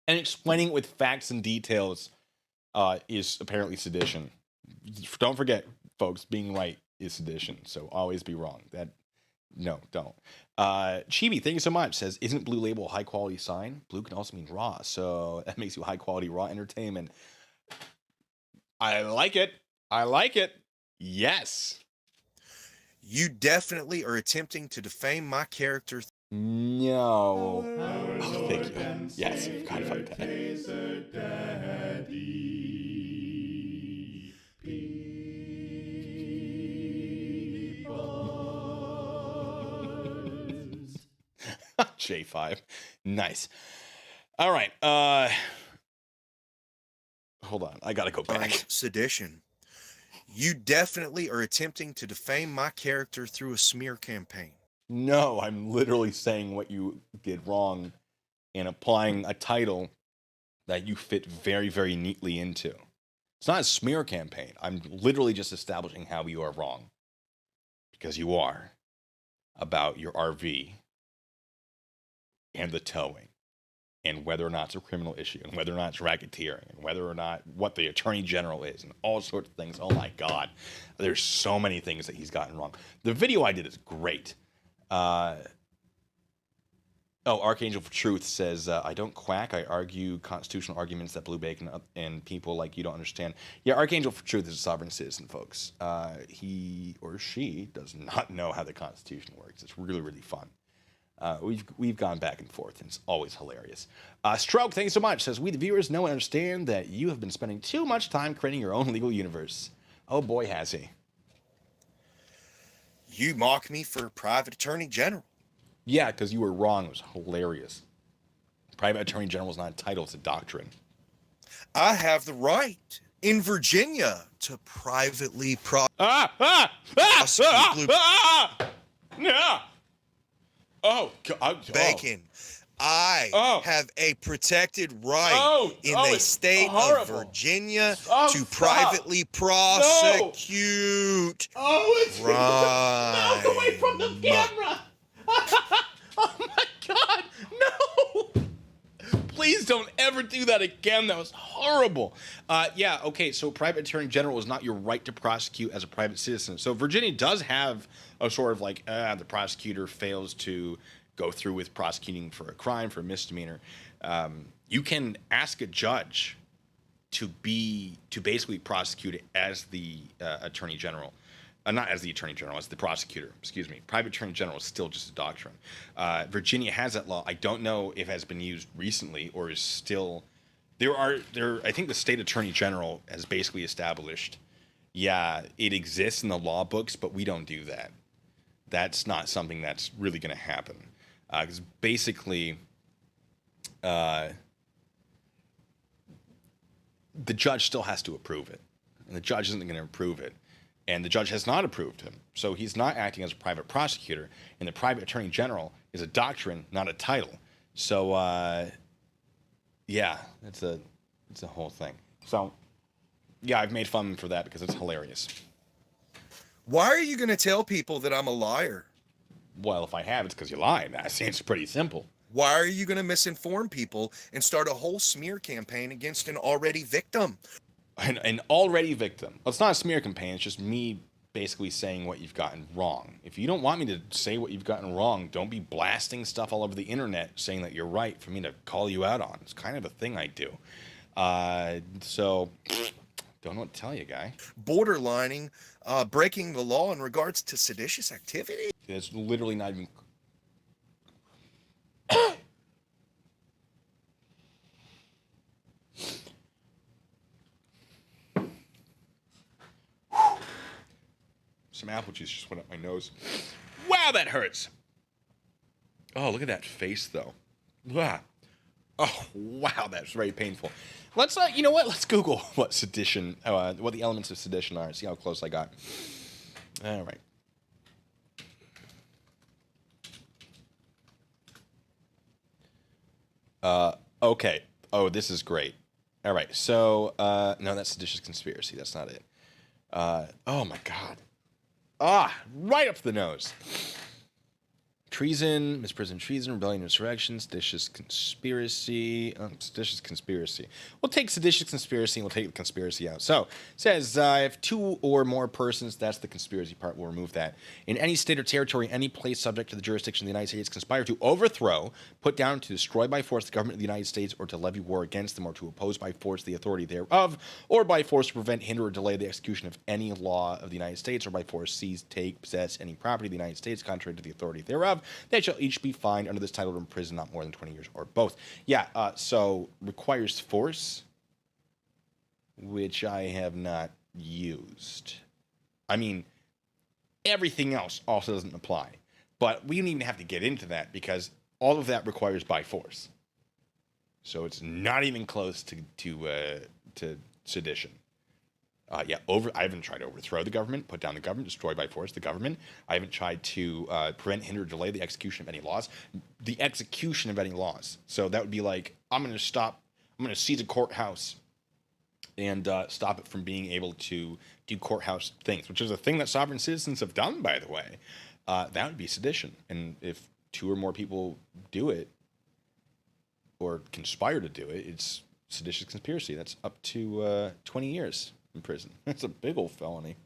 And explaining it with facts and details is apparently sedition. Don't forget, folks, being right is sedition. So always be wrong. No, don't. Chibi, thank you so much. Says, isn't Blue Label a high quality sign? Blue can also mean raw, so that makes you high quality raw entertainment. I like it. Yes. You definitely are attempting to defame my character. No. Our Oh, Lord thank you. and Yes, you've got to Savior, fight that. Taser Daddy. P-Bars. J5. Nice. All right. Hold on. I gotta go back. Sedition. You definitely are attempting to defame my character through a smear campaign. No, I'm literally saying what you did wrong and applying a title that you fit very, very neatly into. It's not a smear campaign. I'm literally just establishing how you are wrong. Because you are. About your RV and the towing and whether or not it's a criminal issue, and whether or not it's racketeering, and whether or not what the attorney general is, and all sorts of things. Oh my God, there's so many things that he's gotten wrong. The video I did is great. Archangel for Truth says, I don't quack. I argue constitutional arguments that Blue Bacon and people like you don't understand. Yeah, Archangel for Truth is a sovereign citizen, folks. He or she does not know how the Constitution works. It's really, really fun. We've gone back and forth, and it's always hilarious. Stroke, thanks so much. Says, we the viewers know and understand that you have been spending too much time creating your own legal universe. Oh boy, has he. You mock me for private attorney general. Yeah, because you were wrong. It was hilarious. Private attorney general is not a title, it's a doctrine. I have the right in Virginia to privately prosecute Blue Bacon. I have a protected right in the state of Virginia to privately prosecute. It's right. no, away from the camera. Oh my God, no! Please don't ever do that again. That was horrible. Yeah, okay, so private attorney general is not your right to prosecute as a private citizen. So Virginia does have a sort of like, the prosecutor fails to go through with prosecuting for a crime, for a misdemeanor. You can ask a judge to basically prosecute it as the attorney general. Not as the attorney general, as the prosecutor, excuse me. Private attorney general is still just a doctrine. Virginia has that law. I don't know if it has been used recently or is still, I think the state attorney general has basically established, yeah, it exists in the law books, but we don't do that. That's not something that's really going to happen. Because basically, the judge still has to approve it. And the judge isn't going to approve it. And the judge has not approved him. So he's not acting as a private prosecutor. And the private attorney general is a doctrine, not a title. So, yeah, it's a whole thing. So, yeah, I've made fun for that because it's hilarious. Why are you going to tell people that I'm a liar? Well, if I have, it's because you lied. I see, it's pretty simple. Why are you going to misinform people and start a whole smear campaign against an already victim? An already victim. Well, it's not a smear campaign. It's just me basically saying what you've gotten wrong. If you don't want me to say what you've gotten wrong, don't be blasting stuff all over the internet saying that you're right for me to call you out on. It's kind of a thing I do. So, don't know what to tell you, guy. Borderlining, breaking the law in regards to seditious activity? It's literally not even... Some apple juice just went up my nose. Wow, that hurts. Oh, look at that face, though. Ah. Oh, wow, that's very painful. Let's, you know what? Let's Google what sedition, what the elements of sedition are. See how close I got. All right. Okay. Oh, this is great. All right. So, no, that's seditious conspiracy. That's not it. Oh my God. Right up the nose. Treason, misprision treason, rebellion, insurrection, seditious conspiracy. Seditious conspiracy. We'll take seditious conspiracy and we'll take the conspiracy out. So, it says, if two or more persons, that's the conspiracy part, we'll remove that. In any state or territory, any place subject to the jurisdiction of the United States, conspire to overthrow, put down, to destroy by force the government of the United States, or to levy war against them, or to oppose by force the authority thereof, or by force to prevent, hinder, or delay the execution of any law of the United States, or by force seize, take, possess any property of the United States contrary to the authority thereof, they shall each be fined under this title or imprisoned not more than 20 years, or both. Yeah, so requires force, which I have not used. I mean, everything else also doesn't apply. But we don't even have to get into that because all of that requires by force. So it's not even close to sedition. I haven't tried to overthrow the government, put down the government, destroy by force the government. I haven't tried to prevent, hinder, or delay the execution of any laws. The execution of any laws. So that would be like, I'm going to seize a courthouse and stop it from being able to do courthouse things, which is a thing that sovereign citizens have done, by the way. That would be sedition. And if two or more people do it, or conspire to do it, it's seditious conspiracy. That's up to 20 years in prison. That's a big old felony.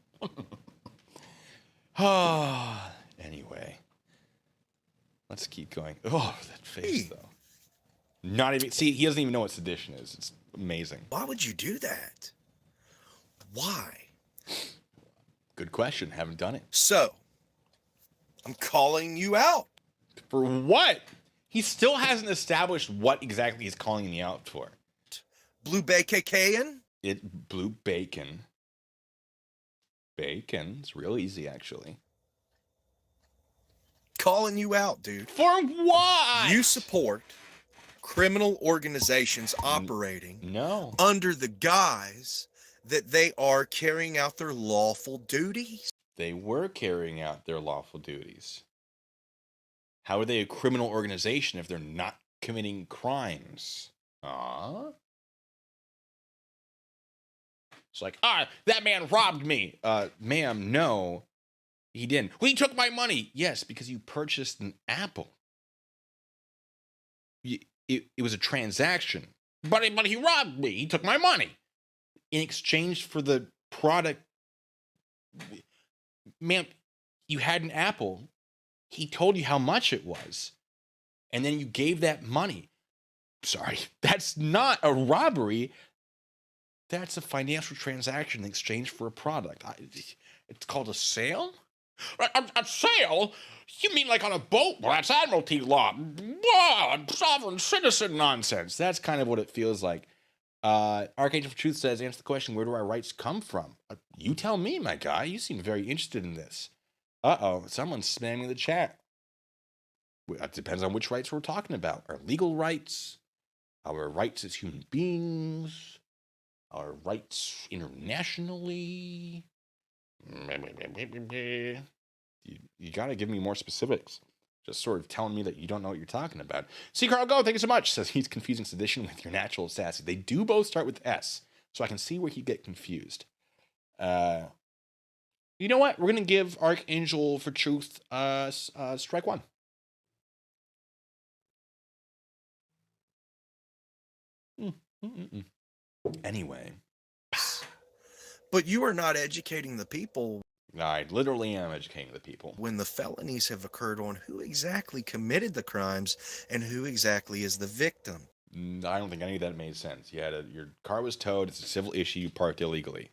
Anyway, let's keep going. Oh, that face, though. Not even, see, he doesn't even know what sedition is. It's amazing. Why would you do that? Why? Good question. Haven't done it. So, I'm calling you out. For what? He still hasn't established what exactly he's calling me out for. Blue BKKing? It blue bacon. Bacon. It's real easy, actually. Calling you out, dude. For what? You support criminal organizations operating No. under the guise that they are carrying out their lawful duties. They were carrying out their lawful duties. How are they a criminal organization if they're not committing crimes? It's like, that man robbed me. Ma'am, no, he didn't. Well, he took my money. Yes, because you purchased an apple. It was a transaction. But he robbed me. He took my money. In exchange for the product. Ma'am, you had an apple. He told you how much it was. And then you gave that money. Sorry, that's not a robbery. That's a financial transaction in exchange for a product. It's called a sale? A sale? You mean like on a boat? Well, that's admiralty law. Sovereign citizen nonsense. That's kind of what it feels like. Archangel of Truth says, answer the question, where do our rights come from? You tell me, my guy. You seem very interested in this. Uh-oh, someone's spamming the chat. It depends on which rights we're talking about. Our legal rights, our rights as human beings, our rights internationally. You got to give me more specifics. Just sort of telling me that you don't know what you're talking about. See, Carl Go, thank you so much. Says he's confusing sedition with your natural sassy. They do both start with S, so I can see where he'd get confused. You know what? We're going to give Archangel for Truth strike one. Anyway. But you are not educating the people I literally am educating the people. when the felonies have occurred on who exactly committed the crimes and who exactly is the victim. I don't think any of that made sense. Your car was towed. It's a civil issue. You parked illegally.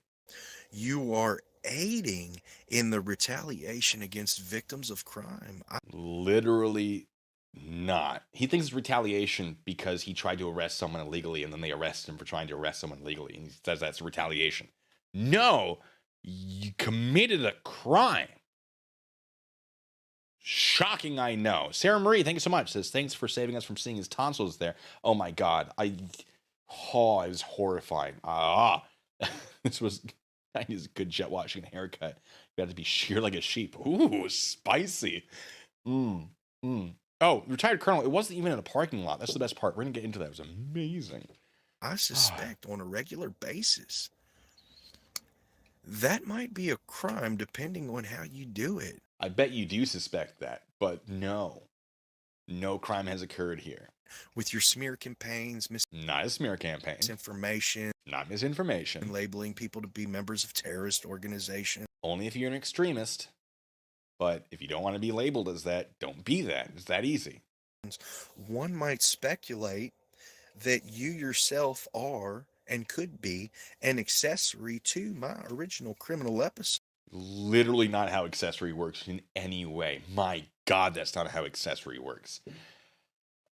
You are aiding in the retaliation against victims of crime. Literally not. He thinks it's retaliation because he tried to arrest someone illegally and then they arrest him for trying to arrest someone illegally. And he says that's retaliation. No, you committed a crime. Shocking, I know. Sarah Marie, thank you so much. Says, thanks for saving us from seeing his tonsils there. Oh my God. It was horrifying. This was good jet washing haircut. You had to be sheer like a sheep. Ooh, spicy. Oh, retired colonel. It wasn't even in a parking lot. That's the best part. We're going to get into that. It was amazing. I suspect on a regular basis that might be a crime depending on how you do it. I bet you do suspect that, but no. No crime has occurred here. With your smear campaigns, Not a smear campaign. misinformation, Not misinformation. and labeling people to be members of terrorist organizations. Only if you're an extremist. But if you don't want to be labeled as that, don't be that. It's that easy. One might speculate that you yourself are and could be an accessory to my original criminal episode. Literally not how accessory works in any way. My God, that's not how accessory works.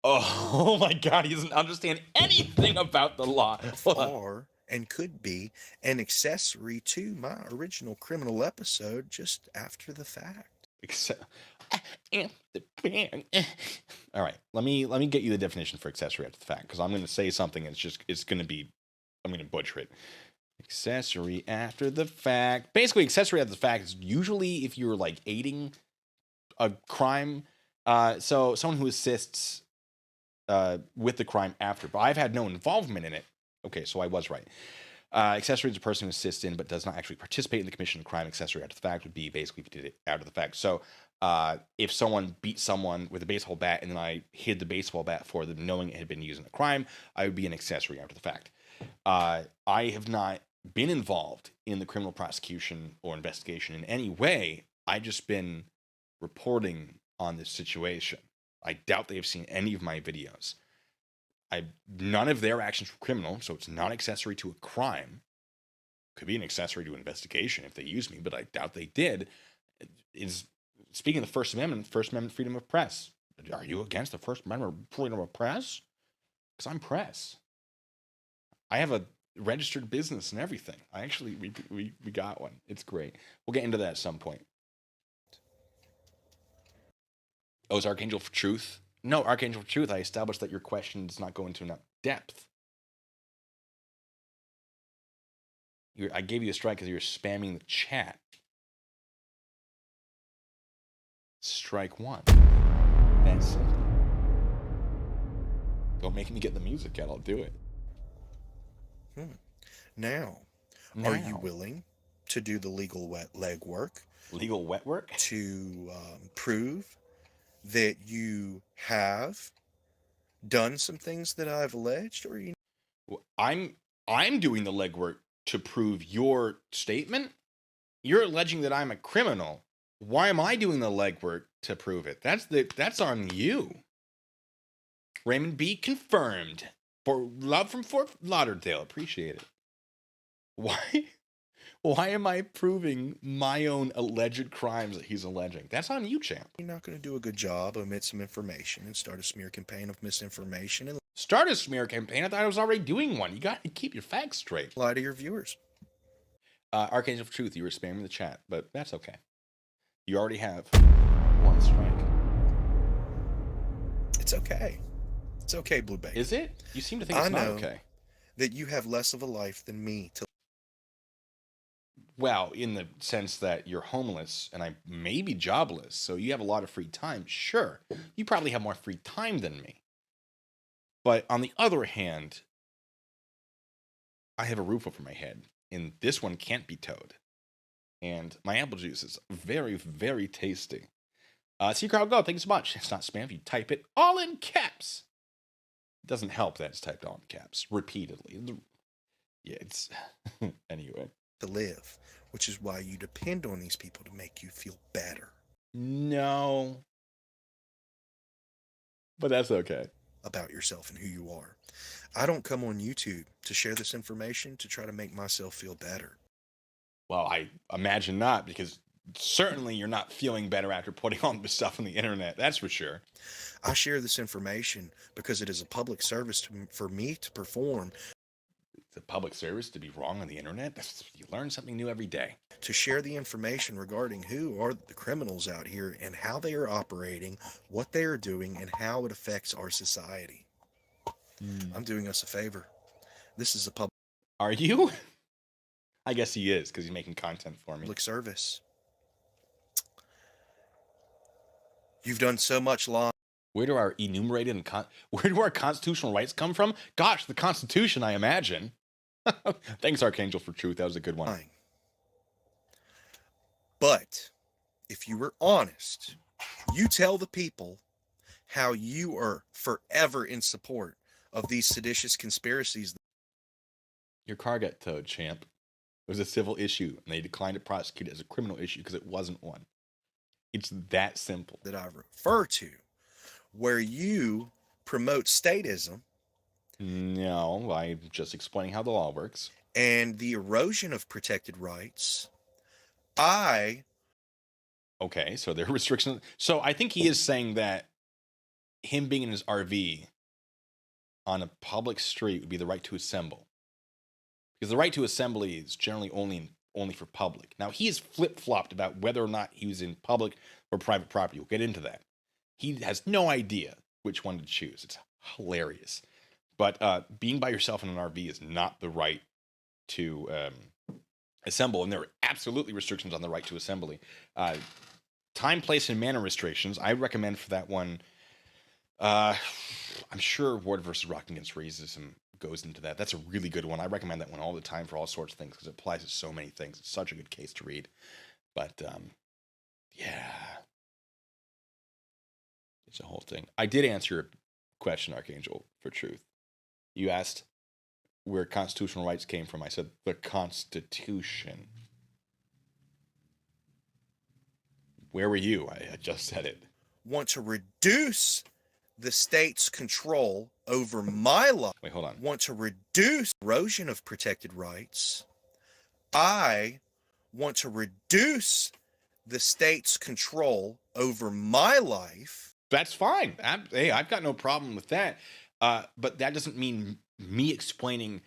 Oh my God, he doesn't understand anything about the law. Are and could be an accessory to my original criminal episode just after the fact. All right, let me get you the definition for accessory after the fact, because I'm going to say something. I'm going to butcher it. Accessory after the fact. Basically, accessory after the fact is usually if you're like aiding a crime. So someone who assists with the crime after. But I've had no involvement in it. Okay, so I was right. Accessory is a person who assists in but does not actually participate in the commission of crime. Accessory after the fact would be basically if you did it out of the fact. So if someone beat someone with a baseball bat and then I hid the baseball bat for them knowing it had been used in a crime, I would be an accessory after the fact. I have not been involved in the criminal prosecution or investigation in any way. I've just been reporting on this situation. I doubt they have seen any of my videos. None of their actions were criminal, so it's not accessory to a crime. Could be an accessory to an investigation if they used me, but I doubt they did. Speaking of the First Amendment freedom of press. Are you against the First Amendment freedom of press? Because I'm press. I have a registered business and everything. We got one. It's great. We'll get into that at some point. Oh, is Archangel for Truth? No, Archangel for Truth, I established that your question does not go into enough depth. I gave you a strike because you were spamming the chat. Strike one. That's simple. Don't make me get the music yet. I'll do it. Now, are you willing to do the legal legwork? Legal wet work? To prove that you have done some things that I've alleged, or you? Well, I'm doing the legwork to prove your statement. You're alleging that I'm a criminal. Why am I doing the legwork to prove it? That's on you. Raymond B. confirmed. For love from Fort Lauderdale. Appreciate it. Why am I proving my own alleged crimes that he's alleging? That's on you, champ. You're not going to do a good job, omit some information, and start a smear campaign of misinformation and Start a smear campaign? I thought I was already doing one. You got to keep your facts straight. lie to your viewers. Archangel of Truth, you were spamming the chat, but that's okay. You already have one strike. It's okay. It's okay, Blue Bacon. Is it? You seem to think it's not okay. That you have less of a life than me to. Well, in the sense that you're homeless and I may be jobless, so you have a lot of free time. Sure, you probably have more free time than me. But on the other hand, I have a roof over my head, and this one can't be towed. And my apple juice is very, very tasty. See Crowd Go, thank you so much. It's not spam if you type it all in caps. It doesn't help that it's typed all in caps repeatedly. Yeah, it's anyway. To live, which is why you depend on these people to make you feel better. No. But that's okay. About yourself and who you are. I don't come on YouTube to share this information to try to make myself feel better. Well, I imagine not, because certainly you're not feeling better after putting all this stuff on the internet. That's for sure. I share this information because it is a public service for me to perform. It's a public service to be wrong on the internet. You learn something new every day. To share the information regarding who are the criminals out here and how they are operating, what they are doing, and how it affects our society. I'm doing us a favor. This is a public. Are you? I guess he is, because he's making content for me. Public service. You've done so much lying. Where do our enumerated and where do our constitutional rights come from? Gosh, the Constitution, I imagine. Thanks, Archangel, for Truth. That was a good one. But if you were honest, you tell the people how you are forever in support of these seditious conspiracies. Your car got towed, champ. It was a civil issue, and they declined to prosecute it as a criminal issue because it wasn't one. It's that simple. That I refer to, where you promote statism. No, I'm just explaining how the law works. And the erosion of protected rights. Okay, so there are restrictions. So I think he is saying that him being in his RV on a public street would be the right to assemble. Because the right to assembly is generally only for public. Now, he is flip-flopped about whether or not he was in public or private property. We'll get into that. He has no idea which one to choose. It's hilarious. But being by yourself in an RV is not the right to assemble. And there are absolutely restrictions on the right to assembly. Time, place, and manner restrictions. I recommend for that one I'm sure Ward versus Rock Against Racism goes into that. That's a really good one. I recommend that one all the time for all sorts of things because it applies to so many things. It's such a good case to read. But yeah, it's a whole thing. I did answer your question, Archangel, for truth. You asked where constitutional rights came from. I said the Constitution. Where were you? I just said it. Want to reduce the state's control over my life. Wait, hold on. Want to reduce erosion of protected rights. I want to reduce the state's control over my life. That's fine. Hey, I've got no problem with that. But that doesn't mean me explaining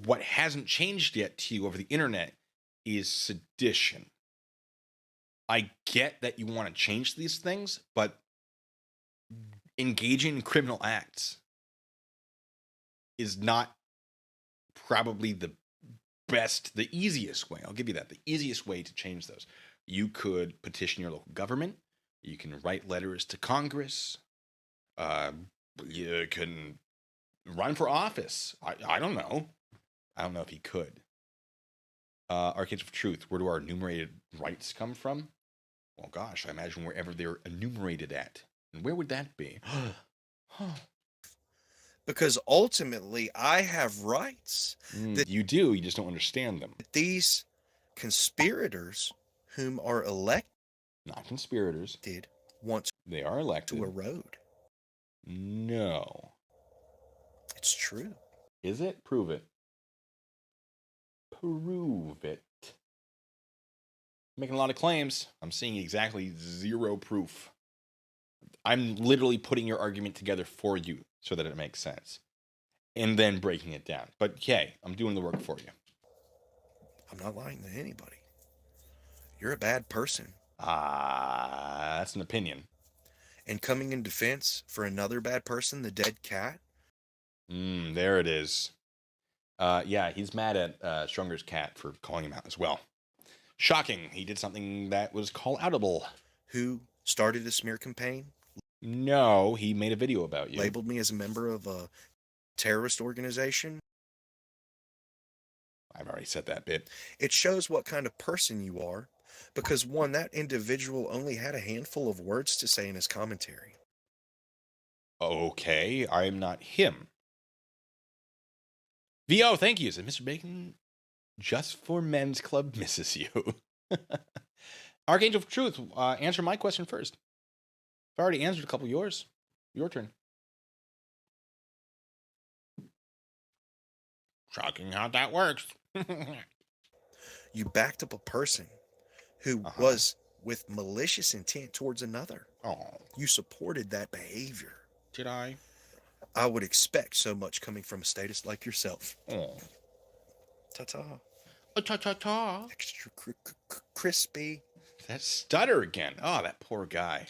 what hasn't changed yet to you over the internet is sedition. I get that you want to change these things, but engaging in criminal acts is not probably the best, the easiest way. I'll give you that. The easiest way to change those. You could petition your local government. You can write letters to Congress. You can run for office. I don't know. I don't know if he could. Arcades of Truth, where do our enumerated rights come from? Well, gosh, I imagine wherever they're enumerated at. And where would that be? Because ultimately, I have rights. You do, you just don't understand them. These conspirators, whom are elected, Not conspirators. want They are elected. to erode. No. It's true. Is it? Prove it. Prove it. Making a lot of claims. I'm seeing exactly zero proof. I'm literally putting your argument together for you so that it makes sense. And then breaking it down. But okay, I'm doing the work for you. I'm not lying to anybody. You're a bad person. That's an opinion. And coming in defense for another bad person, the dead cat. There it is. Yeah, he's mad at Stronger's cat for calling him out as well. Shocking. He did something that was call-outable. Who started a smear campaign, No, he made a video about you. labeled me as a member of a terrorist organization. I've already said that bit. It shows what kind of person you are, because one, that individual only had a handful of words to say in his commentary. Okay, I'm not him. VO, thank you. Said Mr. Bacon, Just for Men's Club misses you. Archangel of Truth, answer my question first. I've already answered a couple of yours. Your turn. Shocking how that works. You backed up a person who was with malicious intent towards another. Oh, You supported that behavior. did I? I would expect so much coming from a statist like yourself. Oh. Ta-ta. Ta-ta-ta. Extra crispy. That stutter again. Oh, that poor guy.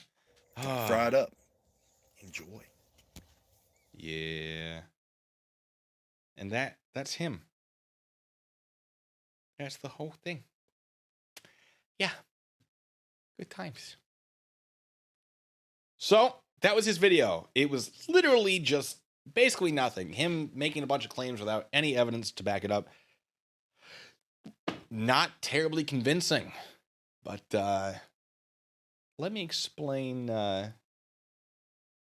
Fried up. Enjoy. Yeah. And that's him. That's the whole thing. Yeah. Good times. So, that was his video. It was literally just basically nothing. Him making a bunch of claims without any evidence to back it up. Not terribly convincing. But let me explain where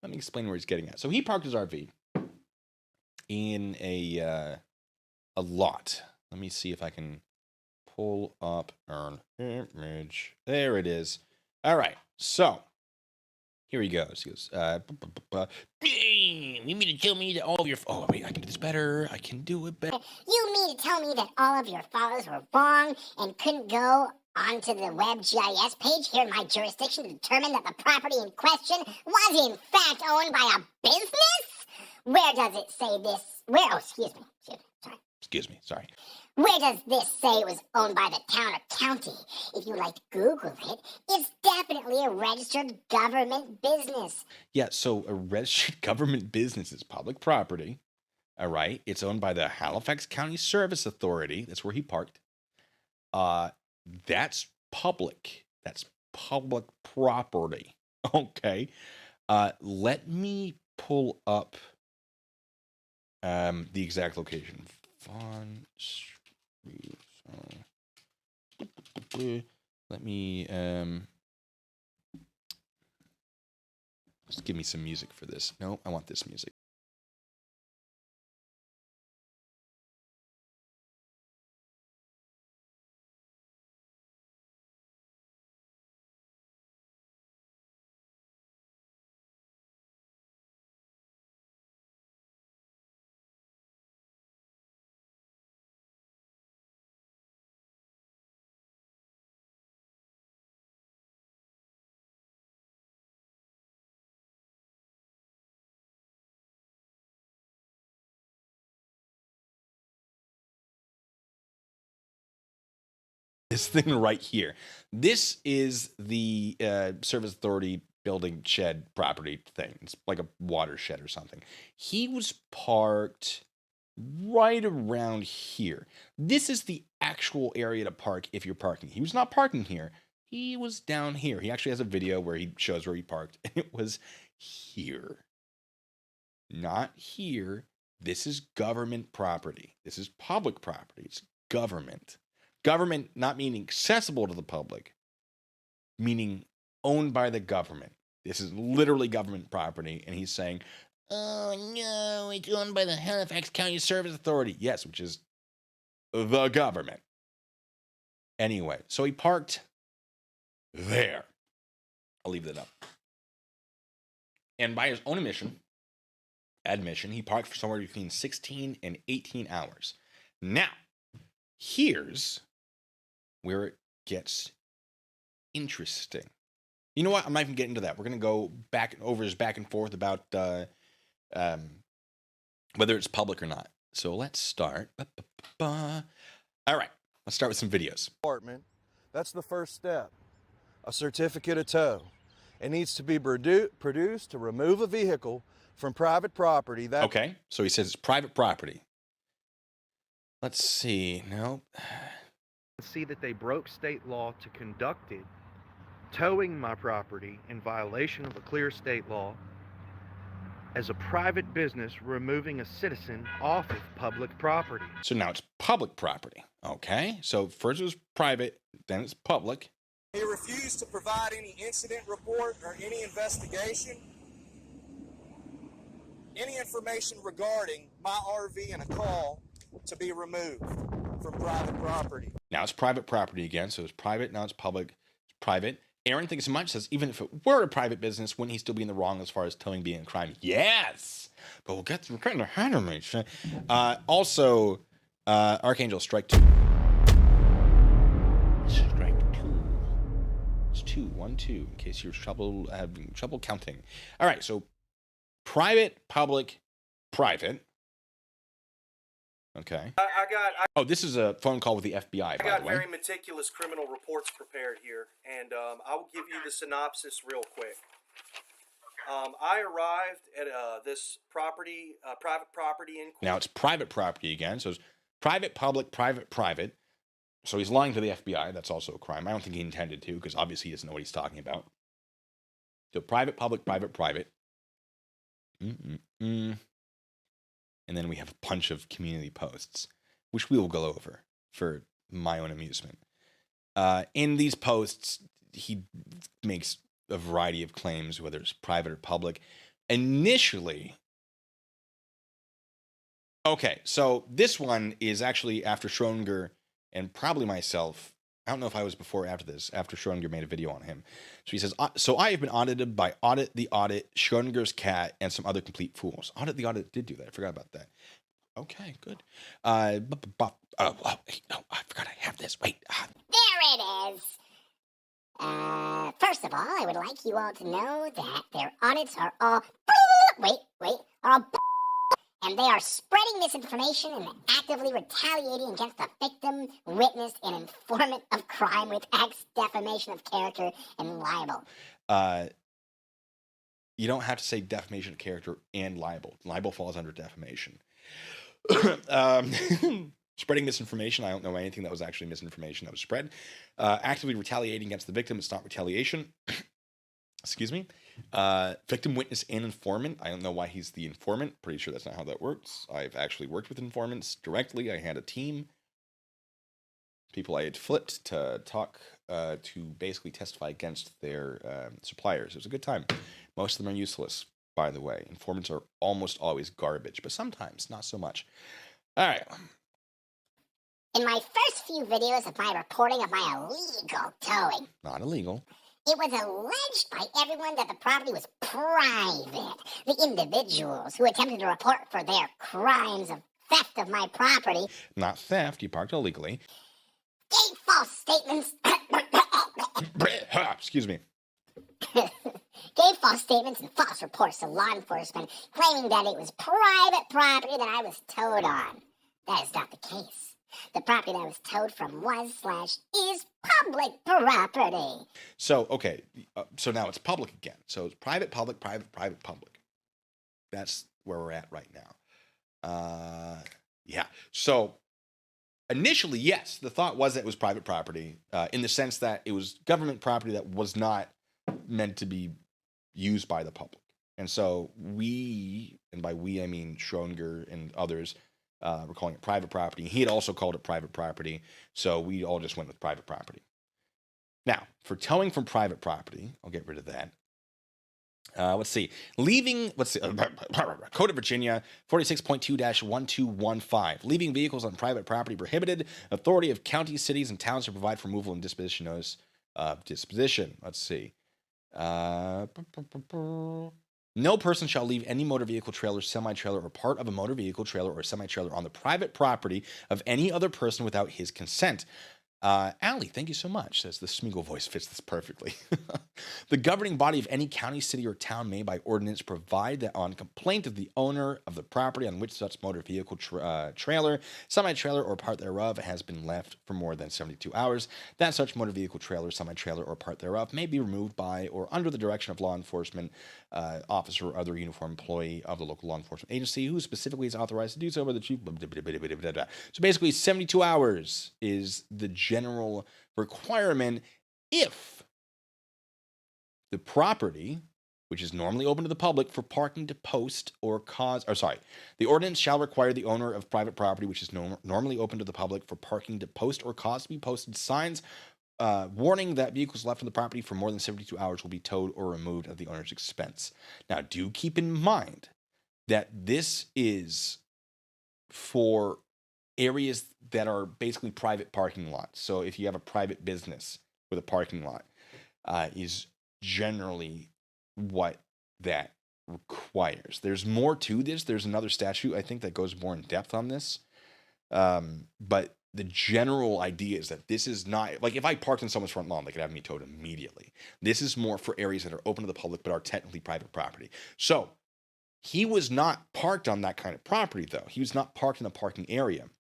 he's getting at. So he parked his RV in a lot. Let me see if I can pull up an image. There it is. All right. So here he goes. He goes, you mean to tell me that all of your... Oh, wait, I can do this better. I can do it better. You mean to tell me that all of your followers were wrong and couldn't go onto the web GIS page here in my jurisdiction to determine that the property in question was in fact owned by a business? Where does it say this? Where? Oh, excuse me. Sorry. Where does this say it was owned by the town or county? If you like to Google it, it's definitely a registered government business. Yeah, so a registered government business is public property. All right. It's owned by the Halifax County Service Authority. That's where he parked. That's public. That's public property. Okay. Let me pull up the exact location. Vaughn Street. Let me just give me some music for this. No, I want this music. This thing right here. This is the Service Authority building shed property thing. It's like a watershed or something. He was parked right around here. This is the actual area to park if you're parking. He was not parking here. He was down here. He actually has a video where he shows where he parked, and it was here. Not here. This is government property. This is public property. It's government. Government not meaning accessible to the public, meaning owned by the government. This is literally government property, and he's saying, oh no, it's owned by the Halifax County Service Authority. Yes, which is the government. Anyway, so he parked there. I'll leave that up. And by his own admission, he parked for somewhere between 16 and 18 hours. Now, here's where it gets interesting. You know what? I'm not even getting into that. We're going to go back and forth about whether it's public or not. So let's start. All right. Let's start with some videos. Department. That's the first step. A certificate of tow. It needs to be produced to remove a vehicle from private property. Okay. So he says it's private property. Let's see. Nope. See that they broke state law to conduct it, towing my property in violation of a clear state law as a private business removing a citizen off of public property. So now it's public property. Okay. So first it was private, then it's public. He refused to provide any incident report or any investigation, any information regarding my RV and a call to be removed from private property. Now it's private property again, so it's private, now it's public, it's private. Aaron thinks much, says even if it were a private business, wouldn't he still be in the wrong as far as towing being a crime? Yes! But we'll get some kind of hand of me. Also, Archangel, strike two. Strike two. It's 2, 1, 2, in case you're having trouble counting. All right, so private, public, private. Okay. Oh, this is a phone call with the FBI, by the way. I got very meticulous criminal reports prepared here, and I will give you the synopsis real quick. I arrived at this property, private property in... Now, it's private property again, so it's private, public, private, private. So he's lying to the FBI. That's also a crime. I don't think he intended to, because obviously he doesn't know what he's talking about. So private, public, private, private. And then we have a bunch of community posts, which we will go over for my own amusement. In these posts, he makes a variety of claims, whether it's private or public. Initially, okay, so this one is actually after Schrodinger and probably myself. I don't know if I was before or after this, after Schrodinger made a video on him. So he says, so I have been audited by Audit the Audit, Schrodinger's Cat, and some other complete fools. Audit the Audit did do that. I forgot about that. Okay, good. Oh, wait, no, I forgot I have this. Wait. There it is. First of all, I would like you all to know that their audits are all and they are spreading misinformation and actively retaliating against the victim, witness, and informant of crime with acts, defamation of character, and libel. You don't have to say defamation of character and libel. Libel falls under defamation. Spreading misinformation. I don't know anything that was actually misinformation that was spread. Actively retaliating against the victim. It's not retaliation. Excuse me. Victim, witness, and informant. I don't know why he's the informant. Pretty sure that's not how that works. I've actually worked with informants directly. I had a team. People I had flipped to talk to basically testify against their suppliers. It was a good time. Most of them are useless, by the way. Informants are almost always garbage, but sometimes not so much. All right. In my first few videos of my reporting of my illegal towing, Not illegal. it was alleged by everyone that the property was private. The individuals who attempted to report for their crimes of theft of my property Not theft. You parked illegally. gave false statements. Excuse me. Gave false statements and false reports to law enforcement, claiming that it was private property that I was towed on. That is not the case. The property that I was towed from was/is public property. So, okay. So now it's public again. So it's private, public, private, private, public. That's where we're at right now. Yeah. So initially, yes, the thought was that it was private property in the sense that it was government property that was not meant to be used by the public. And so we, and by we I mean Schrodinger and others, were calling it private property. He had also called it private property, so we all just went with private property. Now, for towing from private property, I'll get rid of that. Let's see. Code of Virginia 46.2-1215. Leaving vehicles on private property prohibited. Authority of counties, cities, and towns to provide for removal and disposition notice of disposition. Let's see. No person shall leave any motor vehicle, trailer, semi-trailer, or part of a motor vehicle, trailer, or semi-trailer on the private property of any other person without his consent. Allie, thank you so much. Says the Smeagol voice fits this perfectly. The governing body of any county, city, or town may, by ordinance, provide that on complaint of the owner of the property on which such motor vehicle, trailer, semi-trailer, or part thereof has been left for more than 72 hours, that such motor vehicle, trailer, semi-trailer, or part thereof may be removed by or under the direction of law enforcement officer or other uniformed employee of the local law enforcement agency who specifically is authorized to do so by the chief. So basically, 72 hours is the general requirement if the property, which is normally open to the public for parking to post or cause, the ordinance shall require the owner of private property, which is normally open to the public for parking to post or cause to be posted signs warning that vehicles left on the property for more than 72 hours will be towed or removed at the owner's expense. Now, do keep in mind that this is for areas that are basically private parking lots. So if you have a private business with a parking lot, is generally what that requires. There's more to this. There's another statute, I think, that goes more in depth on this. But the general idea is that this is not, like if I parked in someone's front lawn, they could have me towed immediately. This is more for areas that are open to the public but are technically private property. So he was not parked on that kind of property, though. He was not parked in a parking area.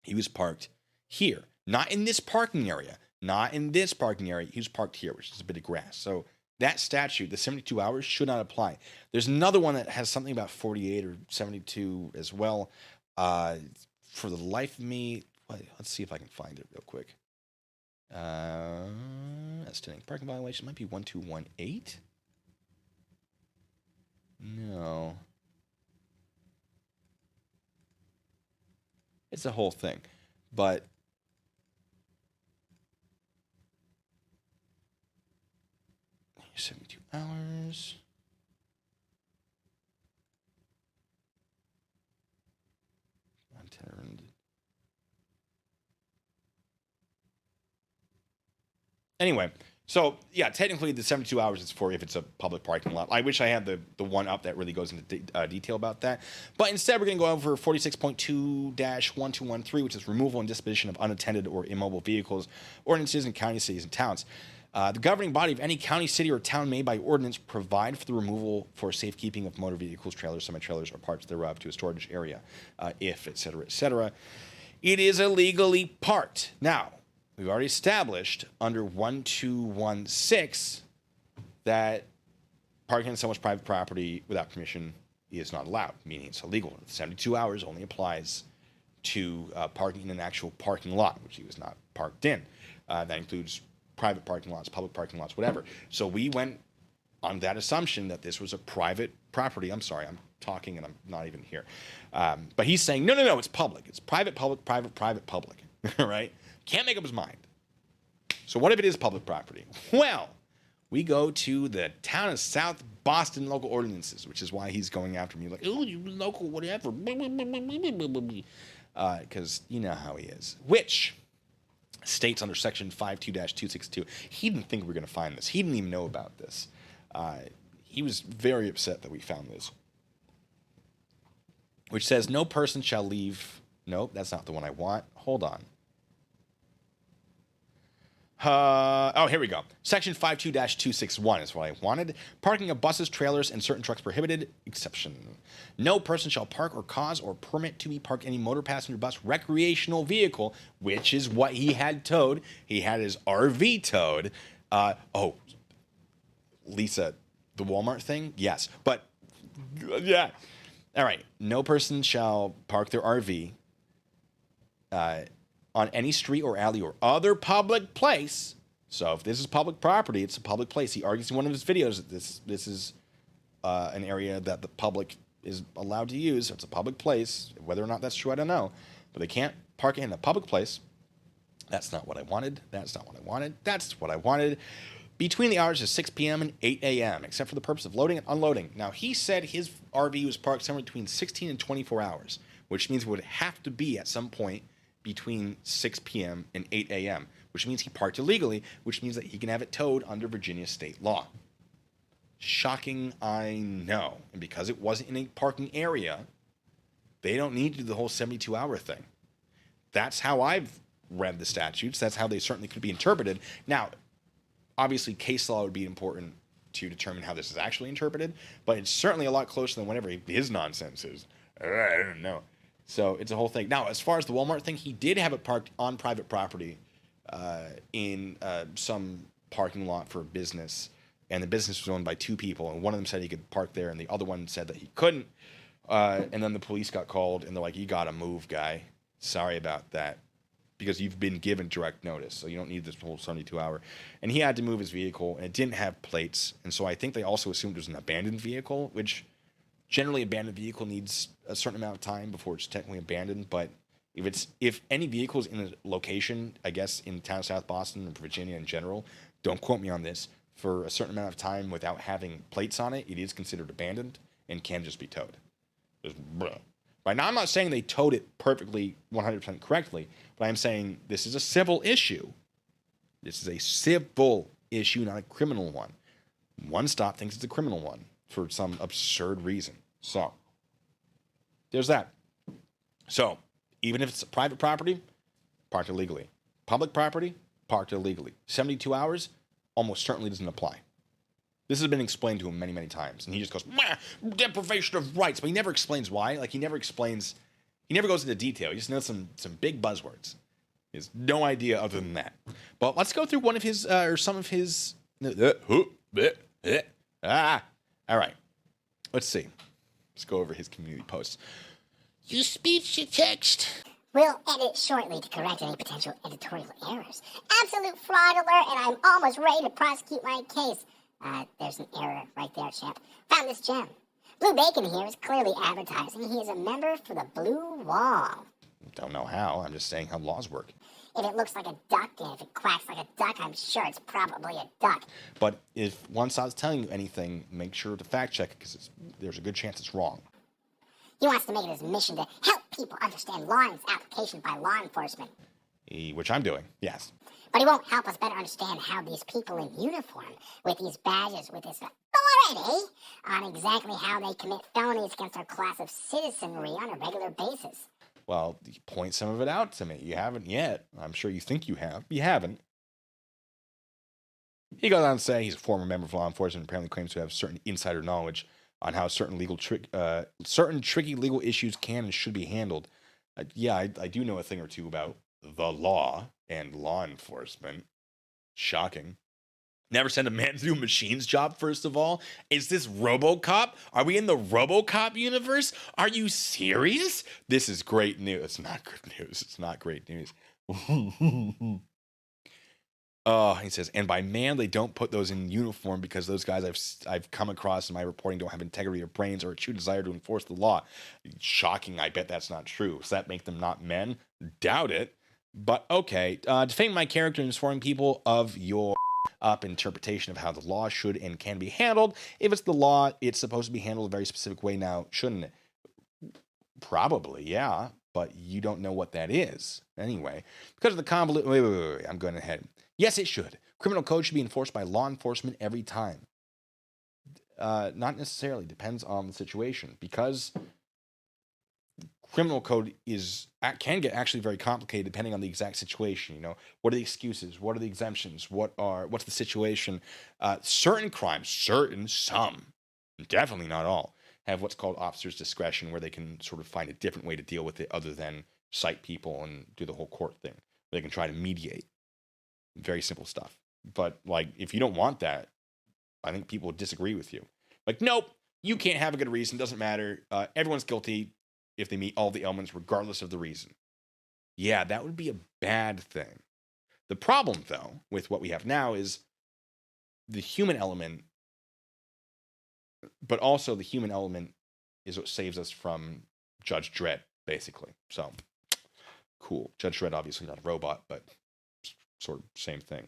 He was parked here, not in this parking area, not in this parking area. He was parked here, which is a bit of grass. So that statute, the 72 hours, should not apply. There's another one that has something about 48 or 72 as well. For the life of me, let's see if I can find it real quick. Estimating parking violation might be 1218. No. It's a whole thing. But 72 hours. Anyway, so yeah, technically the 72 hours is for if it's a public parking lot. I wish I had the one up that really goes into detail about that. But instead, we're going to go over 46.2-1213, which is removal and disposition of unattended or immobile vehicles, ordinances in counties, cities, and towns. The governing body of any county, city, or town may, by ordinance, provide for the removal for safekeeping of motor vehicles, trailers, semi-trailers, or parts thereof to a storage area, if, et cetera, it is illegally parked. Now, we've already established under 1216 that parking on someone's private property without permission is not allowed, meaning it's illegal. 72 hours only applies to parking in an actual parking lot, which he was not parked in. That includes private parking lots, public parking lots, whatever. So we went on that assumption that this was a private property. I'm sorry, I'm talking and I'm not even here. But he's saying, no, it's public. It's private, public, private, private, public, right? Can't make up his mind. So what if it is public property? Well, we go to the town of South Boston local ordinances, which is why he's going after me like, oh, you local whatever. Because you know how he is. Which states under section 52-262. He didn't think we were going to find this. He didn't even know about this. He was very upset that we found this. Which says, no person shall leave. Nope, that's not the one I want. Hold on. Here we go. Section 52-261 is what I wanted. Parking of buses, trailers, and certain trucks prohibited. Exception. No person shall park or cause or permit to be parked any motor passenger bus recreational vehicle, which is what he had towed. He had his RV towed. Lisa, the Walmart thing? Yes. But, yeah. All right. No person shall park their RV on any street or alley or other public place. So if this is public property, it's a public place. He argues in one of his videos that this is an area that the public is allowed to use. It's a public place. Whether or not that's true, I don't know. But they can't park it in a public place. That's not what I wanted. That's not what I wanted. That's what I wanted. Between the hours of 6 p.m. and 8 a.m., except for the purpose of loading and unloading. Now, he said his RV was parked somewhere between 16 and 24 hours, which means it would have to be at some point between 6 p.m. and 8 a.m., which means he parked illegally, which means that he can have it towed under Virginia state law. Shocking, I know. And because it wasn't in a parking area, they don't need to do the whole 72-hour thing. That's how I've read the statutes. That's how they certainly could be interpreted. Now, obviously, case law would be important to determine how this is actually interpreted, but it's certainly a lot closer than whatever his nonsense is. I don't know. So it's a whole thing. Now, as far as the Walmart thing, he did have it parked on private property in some parking lot for a business, and the business was owned by two people, and one of them said he could park there, and the other one said that he couldn't. And then the police got called, and they're like, you got to move, guy. Sorry about that. Because you've been given direct notice, so you don't need this whole 72-hour. And he had to move his vehicle, and it didn't have plates. And so I think they also assumed it was an abandoned vehicle, which generally abandoned vehicle needs a certain amount of time before it's technically abandoned. But if any vehicle is in a location, I guess in the town of South Boston or Virginia in general, don't quote me on this, for a certain amount of time without having plates on it, it is considered abandoned and can just be towed. Right now, I'm not saying they towed it perfectly 100% correctly, but I'm saying this is a civil issue. This is a civil issue, not a criminal one. One Stop thinks it's a criminal one for some absurd reason. So, there's that. So, even if it's a private property, parked illegally. Public property, parked illegally. 72 hours, almost certainly doesn't apply. This has been explained to him many, many times. And he just goes, deprivation of rights. But he never explains why. Like, he never goes into detail. He just knows some big buzzwords. He has no idea other than that. But let's go through one of his, or some of his, all right. Let's see. Let's go over his community posts. Use speech to text. We'll edit shortly to correct any potential editorial errors. Absolute fraud alert, and I'm almost ready to prosecute my case. There's an error right there, champ. Found this gem. Blue Bacon here is clearly advertising he is a member for the Blue Wall. Don't know how. I'm just saying how laws work. If it looks like a duck and if it quacks like a duck, I'm sure it's probably a duck. But if One Stop's telling you anything, make sure to fact check it because there's a good chance it's wrong. He wants to make it his mission to help people understand law and its application by law enforcement. Which I'm doing, yes. But he won't help us better understand how these people in uniform, with these badges, with this authority, on exactly how they commit felonies against our class of citizenry on a regular basis. Well, point some of it out to me. You haven't yet. I'm sure you think you have. You haven't. He goes on to say he's a former member of law enforcement and apparently claims to have certain insider knowledge on how certain tricky legal issues can and should be handled. I do know a thing or two about the law and law enforcement. Shocking. Never send a man to do a machine's job, first of all. Is this RoboCop? Are we in the RoboCop universe? Are you serious? This is great news. It's not good news. It's not great news. He says, and by man, they don't put those in uniform because those guys I've come across in my reporting don't have integrity of brains or a true desire to enforce the law. Shocking. I bet that's not true. Does that make them not men? Doubt it. But okay. Defaming my character and informing people of your up interpretation of how the law should and can be handled. If it's the law, it's supposed to be handled a very specific way now, shouldn't it? Probably, yeah. But you don't know what that is. Anyway, because of the convoluted... Wait. I'm going ahead. Yes, it should. Criminal code should be enforced by law enforcement every time. Not necessarily. Depends on the situation. Because criminal code can get actually very complicated depending on the exact situation. You know, what are the excuses? What are the exemptions? What's the situation? Certain crimes, some, definitely not all, have what's called officer's discretion, where they can sort of find a different way to deal with it other than cite people and do the whole court thing. They can try to mediate. Very simple stuff. But, like, if you don't want that, I think people would disagree with you. Like, nope, you can't have a good reason. Doesn't matter. Everyone's guilty if they meet all the elements, regardless of the reason. Yeah, that would be a bad thing. The problem, though, with what we have now is the human element, but also the human element is what saves us from Judge Dredd, basically. So, cool. Judge Dredd, obviously not a robot, but sort of same thing.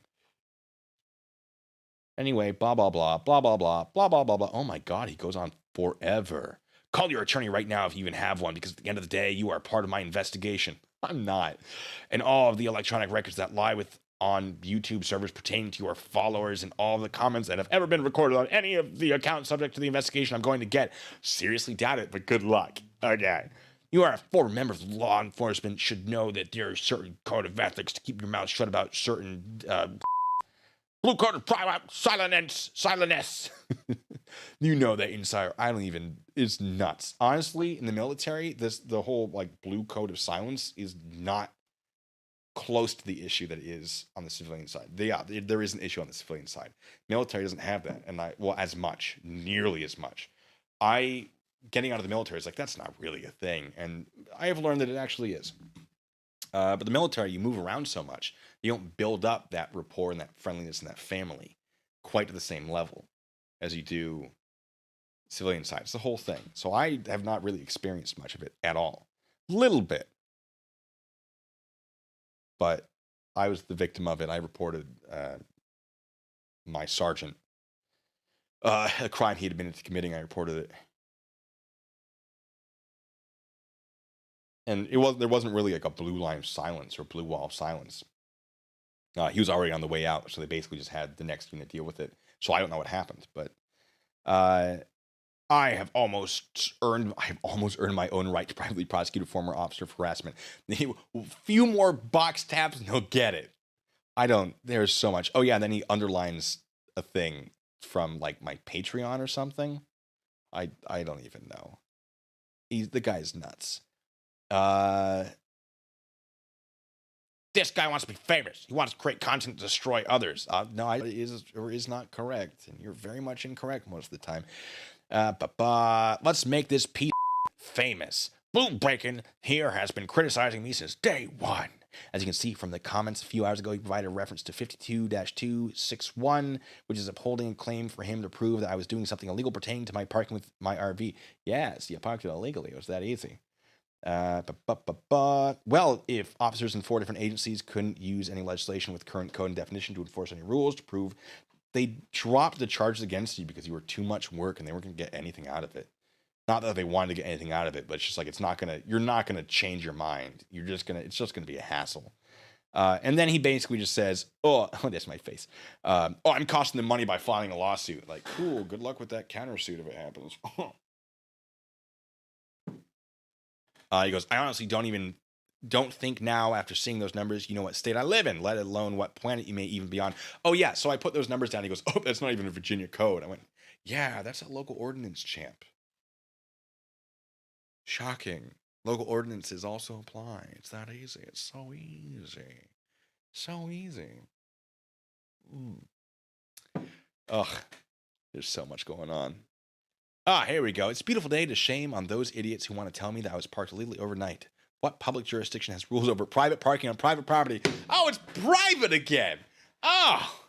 Anyway, blah, blah, blah, blah, blah, blah, blah, blah, blah, blah. Oh my God, he goes on forever. Call your attorney right now if you even have one, because at the end of the day, you are part of my investigation. I'm not. And all of the electronic records that lie on YouTube servers pertaining to your followers and all the comments that have ever been recorded on any of the accounts subject to the investigation I'm going to get. Seriously doubt it, but good luck. Okay. You are a former member of law enforcement, should know that there are certain code of ethics to keep your mouth shut about certain blue code of private silence. You know that insider. It's nuts. Honestly, in the military, the whole like blue code of silence is not close to the issue that is on the civilian side. There is an issue on the civilian side. Military doesn't have that, nearly as much. Getting out of the military is like, that's not really a thing. And I have learned that it actually is. But the military, you move around so much, you don't build up that rapport and that friendliness and that family quite to the same level as you do civilian side. It's the whole thing. So I have not really experienced much of it at all. Little bit. But I was the victim of it. I reported my sergeant a crime he had been committing. I reported it. And there wasn't really like a blue line of silence or blue wall of silence. He was already on the way out, so they basically just had the next unit deal with it. So I don't know what happened, but I have almost earned my own right to privately prosecute a former officer for harassment. A few more box taps and he'll get it. There's so much. Oh yeah, and then he underlines a thing from like my Patreon or something. I don't even know. The guy's nuts. This guy wants to be famous. He wants to create content to destroy others. No, it is not correct, and you're very much incorrect most of the time. Let's make this piece famous. Blue Bacon here has been criticizing me since day one. As you can see from the comments a few hours ago, he provided a reference to 52-261, which is upholding a claim for him to prove that I was doing something illegal pertaining to my parking with my RV. Yes, you parked it illegally. It was that easy. Well, if officers in 4 different agencies couldn't use any legislation with current code and definition to enforce any rules to prove they dropped the charges against you because you were too much work and they weren't going to get anything out of it. Not that they wanted to get anything out of it, but it's just like you're not gonna change your mind. It's just gonna be a hassle. And then he basically just says, "Oh, that's my face. I'm costing them money by filing a lawsuit." Like, cool. Good luck with that countersuit if it happens. He goes, "I honestly don't think now after seeing those numbers, you know what state I live in, let alone what planet you may even be on." Oh yeah, so I put those numbers down. He goes, "Oh, that's not even a Virginia code." I went, "Yeah, that's a local ordinance, champ." Shocking. Local ordinances also apply. It's that easy. It's so easy. So easy. Ugh. There's so much going on. Here we go. It's a beautiful day to shame on those idiots who want to tell me that I was parked illegally overnight. What public jurisdiction has rules over private parking on private property? Oh, it's private again. Oh.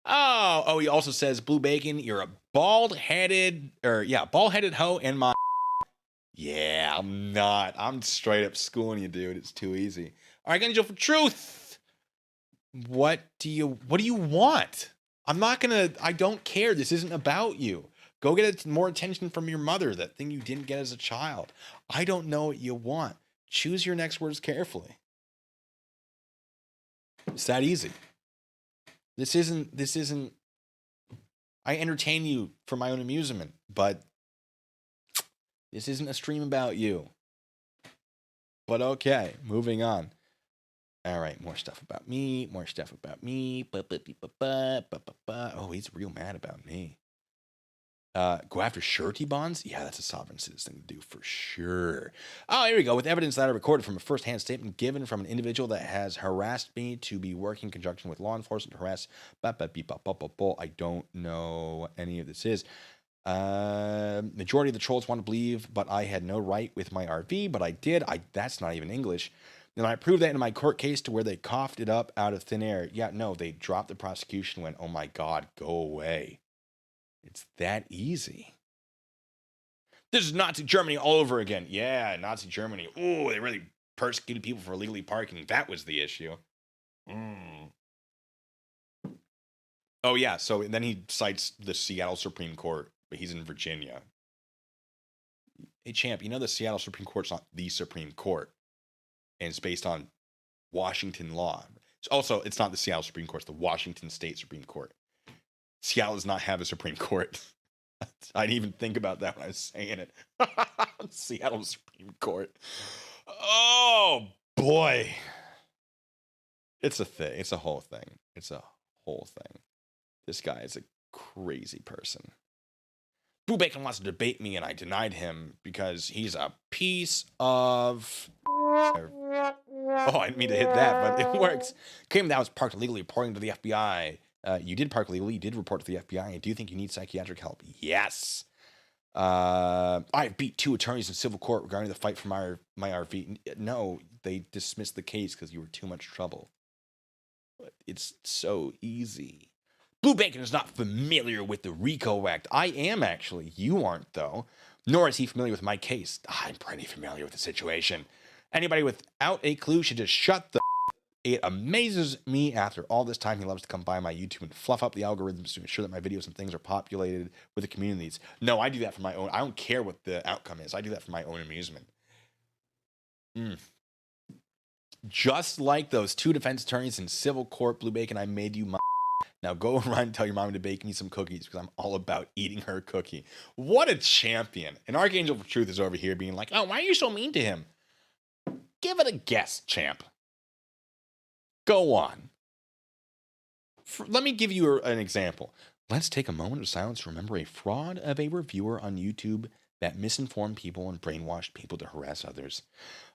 Oh, he also says, Blue Bacon, you're a bald-headed hoe and my... Yeah, I'm not. I'm straight up schooling you, dude. It's too easy. All right, Angel for Truth. What do you want? I don't care. This isn't about you. Go get more attention from your mother, that thing you didn't get as a child. I don't know what you want. Choose your next words carefully. It's that easy. This isn't, I entertain you for my own amusement, but this isn't a stream about you. But okay, moving on. All right, more stuff about me. Oh, he's real mad about me. Go after surety bonds? Yeah, that's a sovereign citizen thing to do for sure. Oh, here we go. With evidence that I recorded from a first-hand statement given from an individual that has harassed me to be working in conjunction with law enforcement to harass. I don't know any of this is. Majority of the trolls want to believe, but I had no right with my RV, but I did. That's not even English. And I proved that in my court case to where they coughed it up out of thin air. Yeah, no, they dropped the prosecution and went, oh my God, go away. It's that easy. This is Nazi Germany all over again. Yeah, Nazi Germany. Oh, they really persecuted people for illegally parking. That was the issue. Oh, yeah. So then he cites the Seattle Supreme Court, but he's in Virginia. Hey, champ, you know the Seattle Supreme Court's not the Supreme Court, and it's based on Washington law. Also, it's not the Seattle Supreme Court, it's the Washington State Supreme Court. Seattle does not have a Supreme Court. I didn't even think about that when I was saying it. Seattle Supreme Court. Oh, boy. It's a thing. It's a whole thing. It's a whole thing. This guy is a crazy person. Blue Bacon wants to debate me, and I denied him because he's a piece of... Oh, I didn't mean to hit that, but it works. Claim that was parked illegally, reporting to the FBI. You did park legally. You did report to the FBI. I do think you need psychiatric help. Yes. I beat 2 attorneys in civil court regarding the fight for my RV. No, they dismissed the case because you were too much trouble. It's so easy. Blue Bacon is not familiar with the RICO Act. I am, actually. You aren't, though. Nor is he familiar with my case. I'm pretty familiar with the situation. Anybody without a clue should just shut the... It amazes me after all this time he loves to come by my YouTube and fluff up the algorithms to ensure that my videos and things are populated with the communities. No, I do that for my own. I don't care what the outcome is. I do that for my own amusement. Just like those 2 defense attorneys in civil court, Blue Bacon, I made you my... Now go around and tell your mom to bake me some cookies because I'm all about eating her cookie. What a champion. And Archangel for Truth is over here being like, oh, why are you so mean to him? Give it a guess, champ. Go on. Let me give you an example. Let's take a moment of silence to remember a fraud of a reviewer on YouTube that misinformed people and brainwashed people to harass others.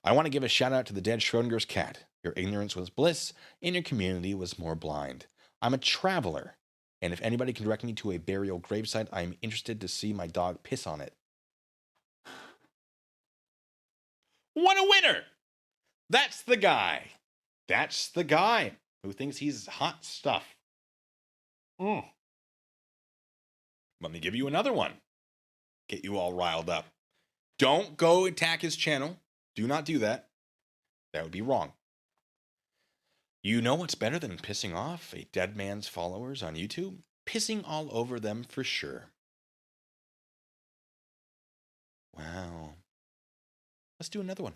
I want to give a shout out to the dead Schrodinger's cat. Your ignorance was bliss, and your community was more blind. I'm a traveler, and if anybody can direct me to a burial gravesite, I'm interested to see my dog piss on it. What a winner! That's the guy. That's the guy who thinks he's hot stuff. Let me give you another one. Get you all riled up. Don't go attack his channel. Do not do that. That would be wrong. You know what's better than pissing off a dead man's followers on YouTube? Pissing all over them for sure. Wow. Let's do another one.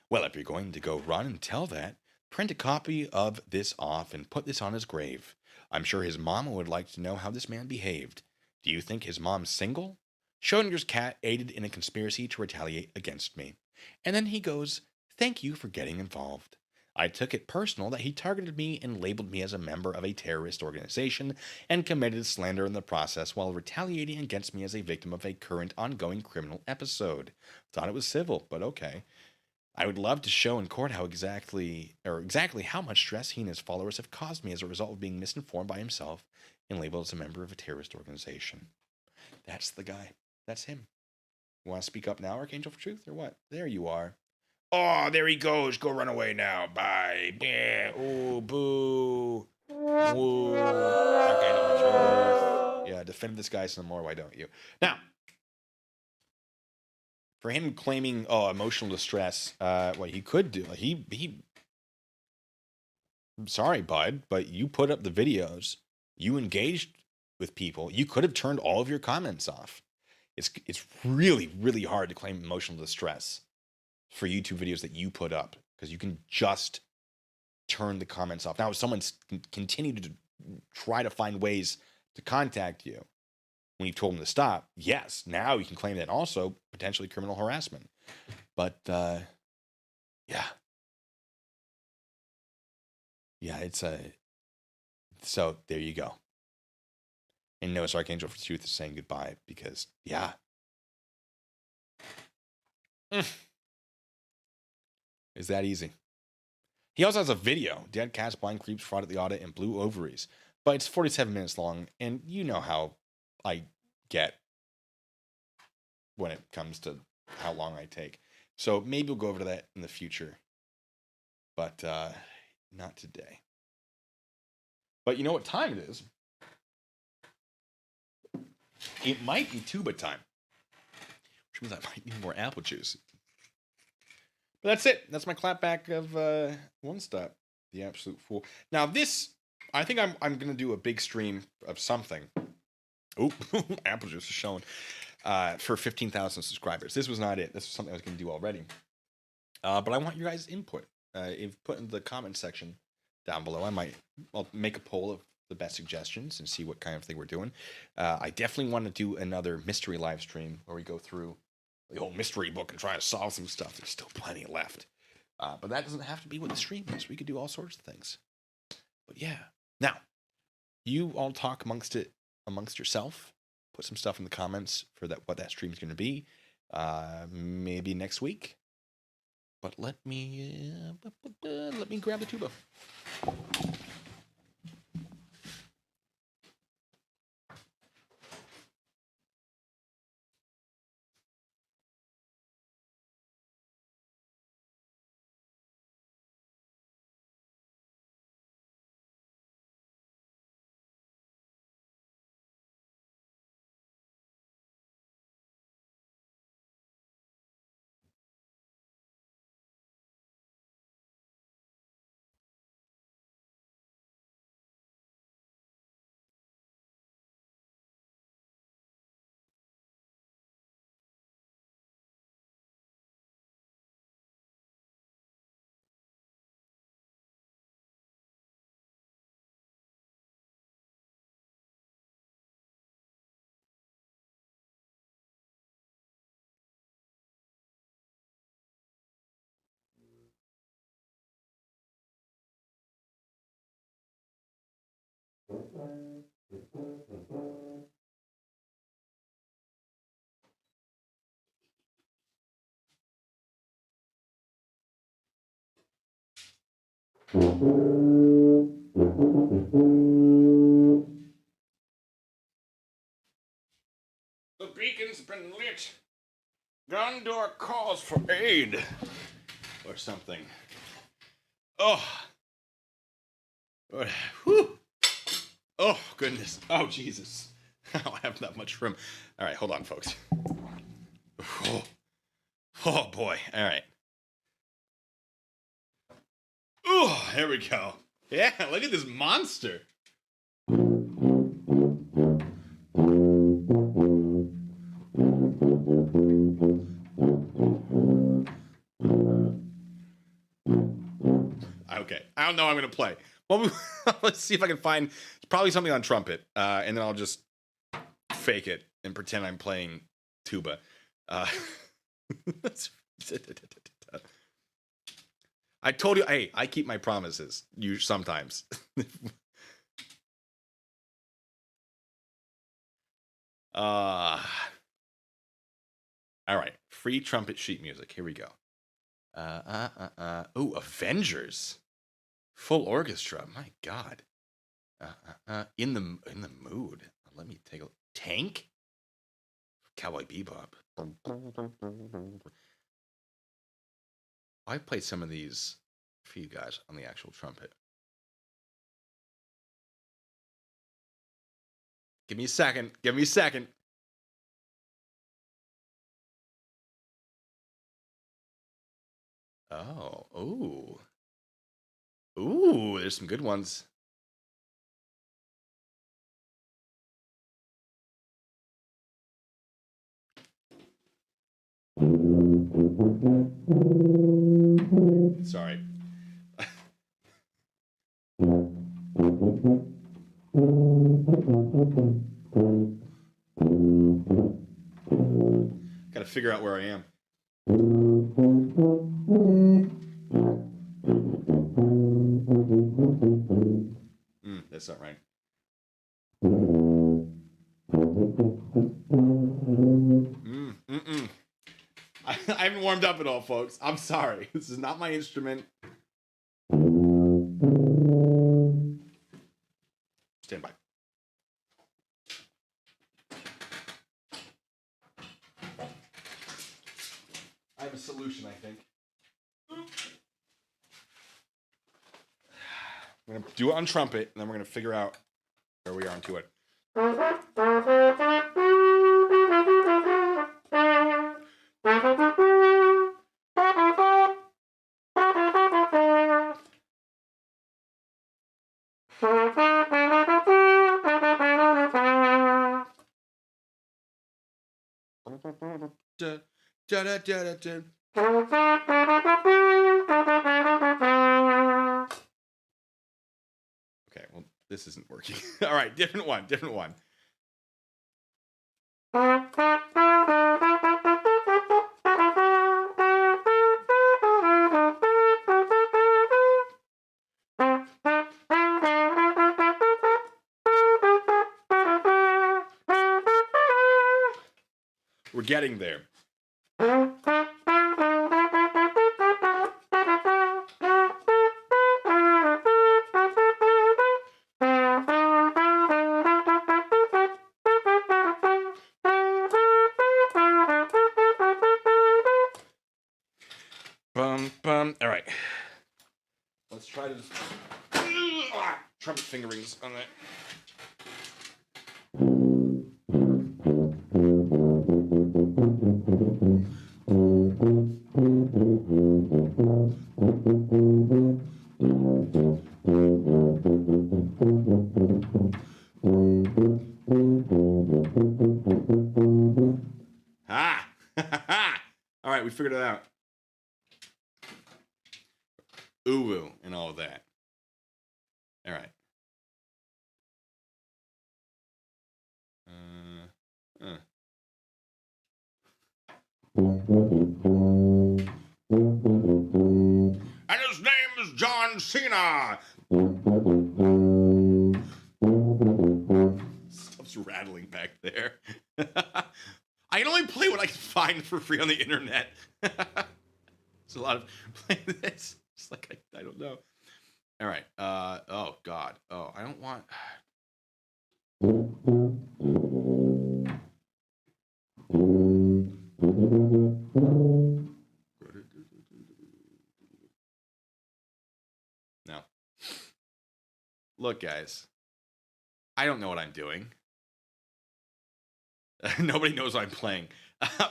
Well, if you're going to go run and tell that, print a copy of this off and put this on his grave. I'm sure his mama would like to know how this man behaved. Do you think his mom's single? Schrodinger's cat aided in a conspiracy to retaliate against me. And then he goes, thank you for getting involved. I took it personal that he targeted me and labeled me as a member of a terrorist organization and committed slander in the process while retaliating against me as a victim of a current ongoing criminal episode. Thought it was civil, but okay. I would love to show in court how exactly how much stress he and his followers have caused me as a result of being misinformed by himself and labeled as a member of a terrorist organization. That's the guy. That's him. You want to speak up now, Archangel for Truth, or what? There you are. Oh, there he goes. Go run away now. Bye. Oh, boo. Whoa. Okay, no, yeah, defend this guy some more. Why don't you? Now, for him claiming emotional distress, what he could do, I'm sorry, bud, but you put up the videos, you engaged with people, you could have turned all of your comments off. It's really, really hard to claim emotional distress for YouTube videos that you put up because you can just turn the comments off. Now, if someone's continued to try to find ways to contact you when you've told them to stop, yes, now you can claim that also potentially criminal harassment. But yeah, it's so there you go. And Noah's Archangel for Truth is saying goodbye because yeah. Is that easy? He also has a video, Dead Cats, Blind Creeps, Fraud at the Audit, and Blue Ovaries. But it's 47 minutes long, and you know how I get when it comes to how long I take. So maybe we'll go over to that in the future. But not today. But you know what time it is? It might be tuba time. Which means I might need more apple juice. But that's it. That's my clapback of One Stop, the absolute fool. Now this, I think I'm gonna do a big stream of something. Oop, apple juice is showing. For 15,000 subscribers. This was not it. This was something I was gonna do already. But I want your guys' input. If put in the comment section down below, I'll make a poll of the best suggestions and see what kind of thing we're doing. I definitely want to do another mystery live stream where we go through the whole mystery book and try to solve some stuff. There's still plenty left. But that doesn't have to be what the stream is. We could do all sorts of things. But yeah. Now, you all talk amongst yourself. Put some stuff in the comments for what that stream is going to be. Maybe next week. But let me grab the tuba. The beacon's been lit. Gondor calls for aid. Or something. Oh. Whew. Oh, goodness. Oh, Jesus. I don't have that much room. All right, hold on, folks. Oh boy. All right. Oh, here we go. Yeah, look at this monster. Okay, I don't know what I'm going to play. Well, let's see if I can find probably something on trumpet, and then I'll just fake it and pretend I'm playing tuba. I told you, hey, I keep my promises. You sometimes. All right, free trumpet sheet music. Here we go. Oh, Avengers, full orchestra. My God. In the mood. Let me take a Tank. Cowboy Bebop. I played some of these for you guys on the actual trumpet. Give me a second. Give me a second. Oh, ooh. Ooh, there's some good ones. Sorry. Gotta figure out where I am. That's not right. I haven't warmed up at all, folks. I'm sorry. This is not my instrument. Stand by. I have a solution, I think. I'm going to do it on trumpet, and then we're going to figure out where we are into it. Okay, well, this isn't working. All right, different one. We're getting there. All right. Let's try to just trumpet fingerings on that. All right, we figured it out. Uwu and all of that. All right. And his name is John Cena. Stuff's rattling back there. I can only play what I can find for free on the internet. It's a lot of playing this. It's like I don't know. All right. Oh God. Oh, I don't want. No. Look, guys. I don't know what I'm doing. Nobody knows what I'm playing.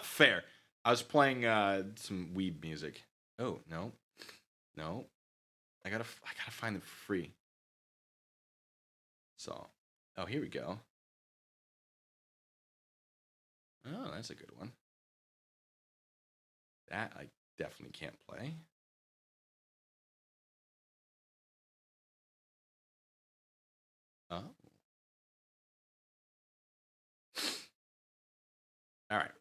Fair. I was playing some weeb music. Oh no. No, I gotta find them for free. So, oh, here we go. Oh, that's a good one. That I definitely can't play. Oh. All right.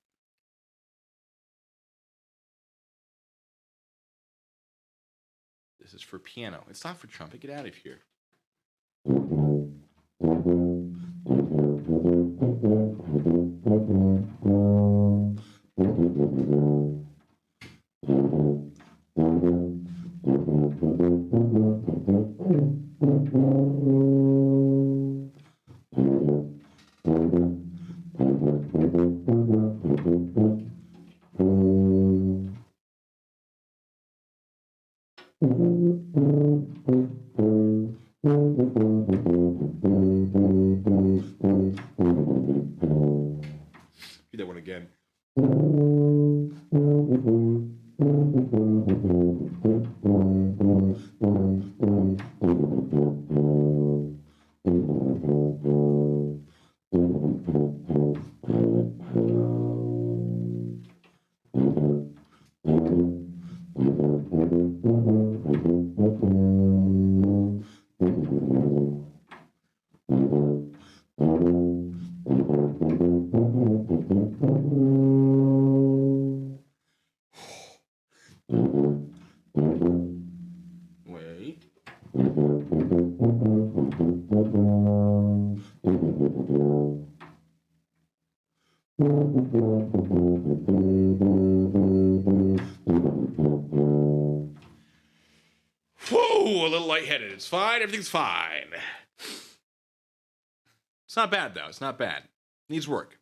This is for piano. It's not for trumpet. Get out of here. a little lightheaded. It's fine. Everything's fine. It's not bad, though. It's not bad. Needs work.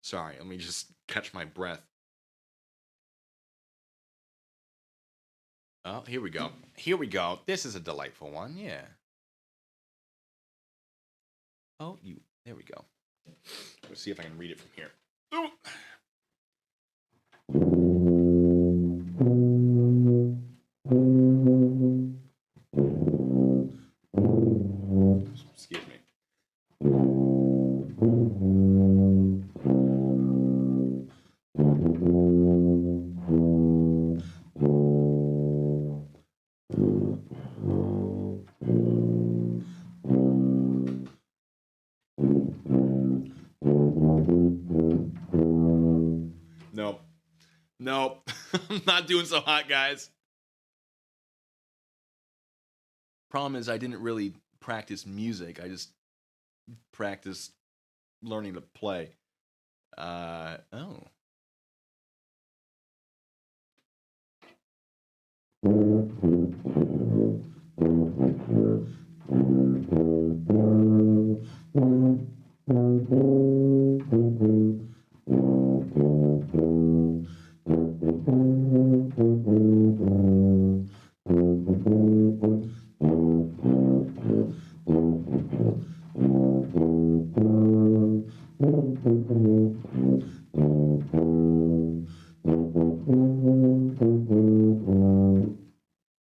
Sorry, let me just catch my breath. Oh, here we go. Here we go. This is a delightful one. Yeah. Oh, there we go. Let's see if I can read it from here. Ooh. Excuse me. Nope. Nope. I'm not doing so hot, guys. Problem is, I didn't really practice music. I just practiced learning to play. Oh.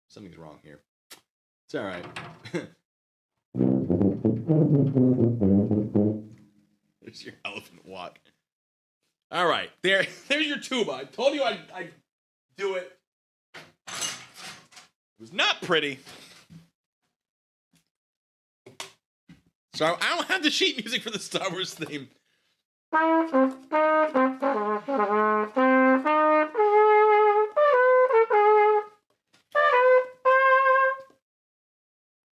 Something's wrong here. It's all right. There's your elephant walk. All right, there's your tuba. I told you I'd do it. It was not pretty. So I don't have the sheet music for the Star Wars theme.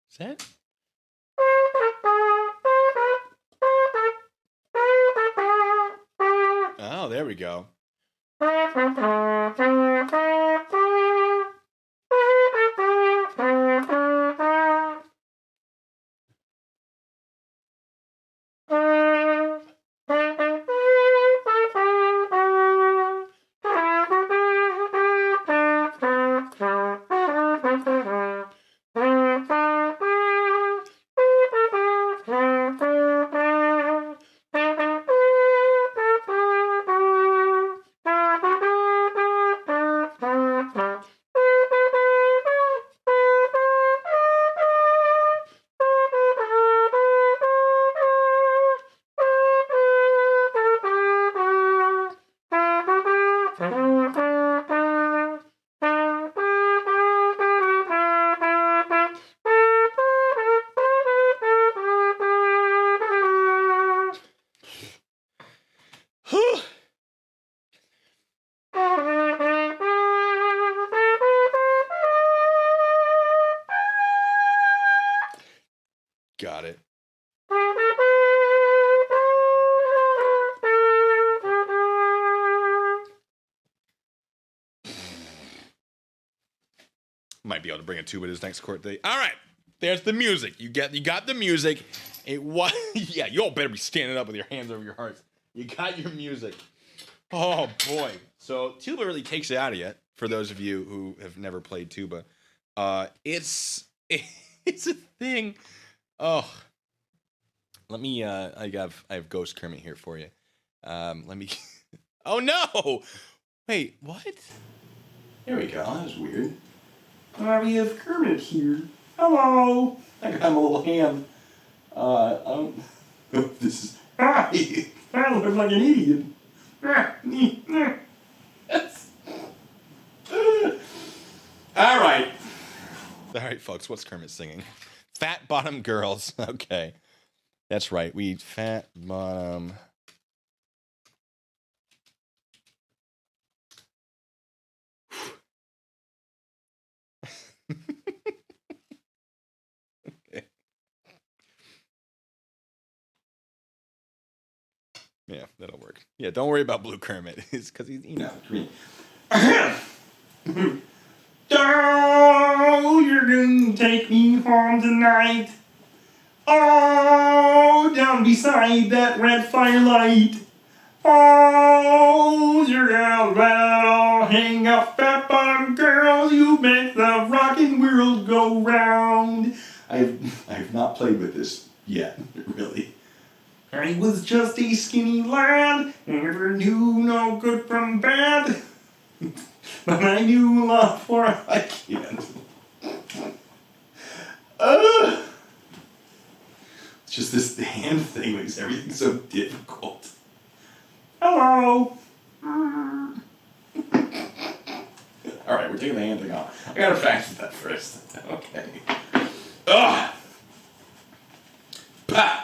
Is that? Oh, there we go. Got it. Might be able to bring a tuba to his next court date. All right, there's the music. You got the music. It was yeah. You all better be standing up with your hands over your hearts. You got your music. Oh boy. So tuba really takes it out of you. For those of you who have never played tuba, it's a thing. Oh, let me. I have Ghost Kermit here for you. Let me. Oh no! Wait, what? There we go. That was weird. We have Kermit here. Hello. I got him a little hand. I don't know if this is. Hi. I look like an idiot. All right. All right, folks. What's Kermit singing? Fat Bottom Girls. Okay. That's right. We fat bottom. Okay. Yeah, that'll work. Yeah, don't worry about Blue Kermit. It's because he's, green. Oh, you're gonna take me home tonight. Oh, down beside that red firelight. Oh, you're out loud, hang up fat bottom girls. You make the rocking world go round. I've not played with this yet, really. I was just a skinny lad, never knew no good from bad. But I knew a lot for I can't. It's just this hand thing makes everything so difficult. Hello. Alright, we're taking the hand thing off. I gotta practice that first. Okay. Ugh. Pah!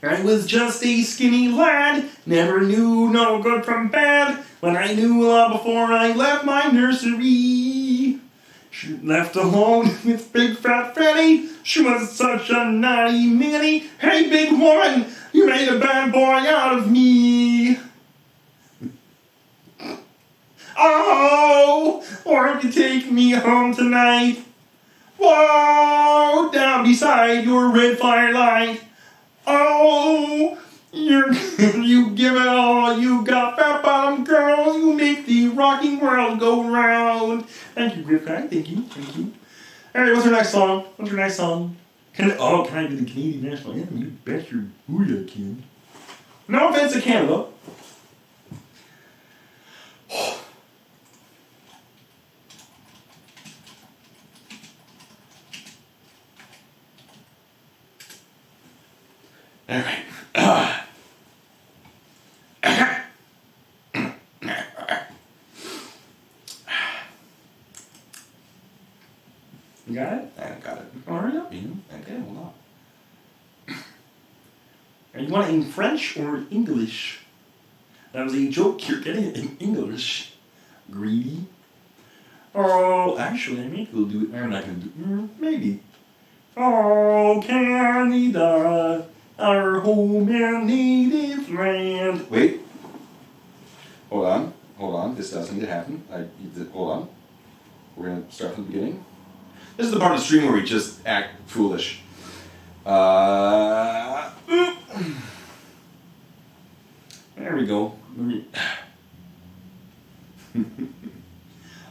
I was just a skinny lad, never knew no good from bad, when I knew a lot before I left my nursery. She left alone with Big Fat Freddy, she was such a naughty ninny. Hey big woman, you made a bad boy out of me. Oh, won't you take me home tonight? Whoa, down beside your red firelight. Oh, you give it all you got, fat bottom girl. You make the rocking world go round. Thank you, Griffin. Thank you. All right, what's your next song? Can I do the Canadian national anthem? You bet your booty I can. No offense to Canada. All right. You got it? I got it. Hurry up, you. Okay, hold on. You want it in French or English? That was a joke. You're getting it in English. Greedy. Oh, actually, maybe we'll do it. I'm not going to do it. Maybe. Oh, Canada, our home and native land. Wait. Hold on. This does need to happen. Hold on. We're going to start from the beginning. This is the part of the stream where we just act foolish. There we go.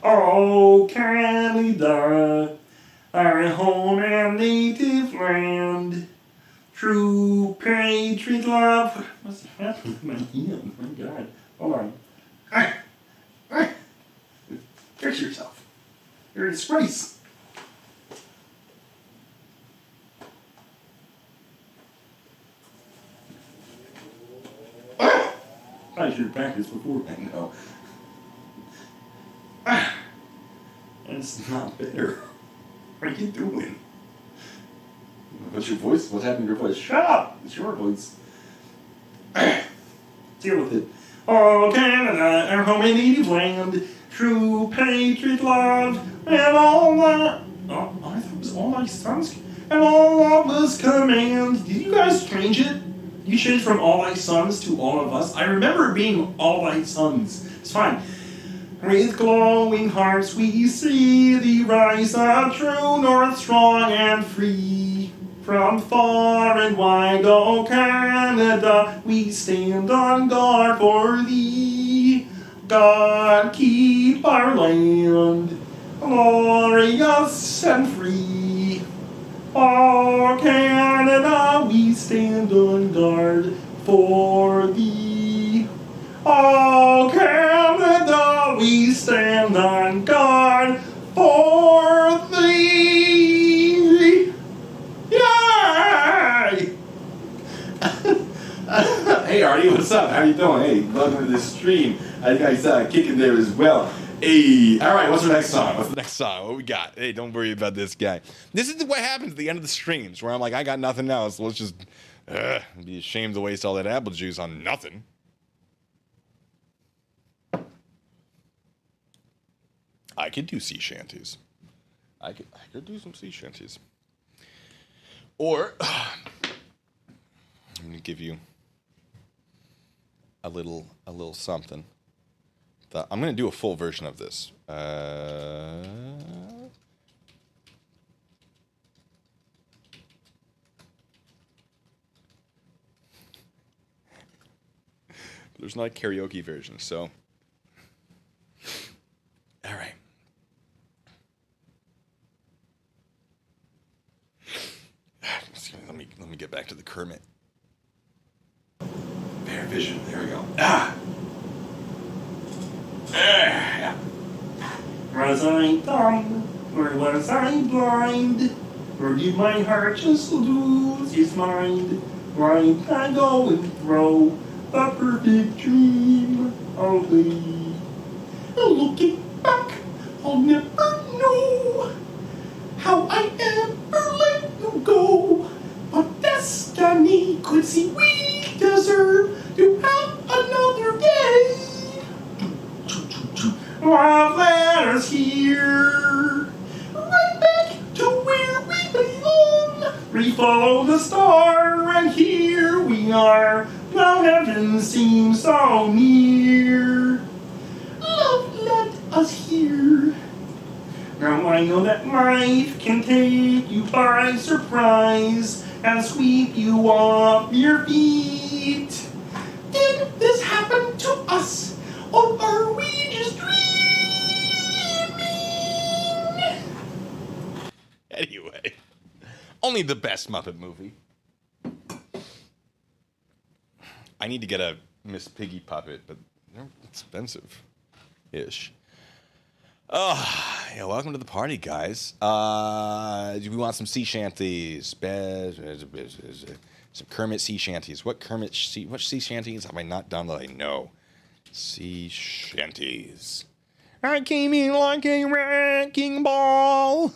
Oh, Canada, our home and native land, true patriot love. What's happening with my hand? Oh my God. Hold on. Fix yourself. You're a disgrace. I should practice before I know. It's not better. What are you doing? What's your voice? What's happening to your voice? Shut up! It's your voice. Deal with it. Oh, Canada, our home and native land, true patriot love, and all my... Oh, I thought it was all my sons. And all of us command. Did you guys change it? You changed from all thy sons to all of us? I remember it being all thy sons. It's fine. With glowing hearts we see thee rise, a true north strong and free. From far and wide, O Canada, we stand on guard for thee. God keep our land glorious and free. O Canada, we stand on guard for thee. O Canada, we stand on guard for thee. Yay! Hey Artie, what's up? How you doing? Hey, welcome to the stream. I think I kicking there as well. Hey, all right, what's our next song? What's the next song? What we got? Hey, don't worry about this guy. This is what happens at the end of the streams, where I'm like, I got nothing else. Let's just be ashamed to waste all that apple juice on nothing. I could do sea shanties. I could do some sea shanties. Or I'm gonna give you a little something I'm going to do a full version of this. There's not a karaoke version, so. All right. Let me get back to the Kermit. Fair vision. There we go. Was I dumb, or was I blind? Or did my heart just lose its mind? Why did I go and throw the perfect dream away? Looking back, I'll never know how I ever let you go. But destiny could see we deserve to have another day. Love let us here, right back to where we belong. We follow the star, and here we are. Now heaven seems so near. Love let us here. Now I know that life can take you by surprise and sweep you off your feet. Did this happen to us, or are we just dreaming? Anyway, only the best Muppet movie. I need to get a Miss Piggy puppet, but they're expensive-ish. Yeah, welcome to the party, guys. Do we want some sea shanties? Some Kermit sea shanties. What sea shanties have I not done that I know? Sea shanties. I came in like a wrecking ball.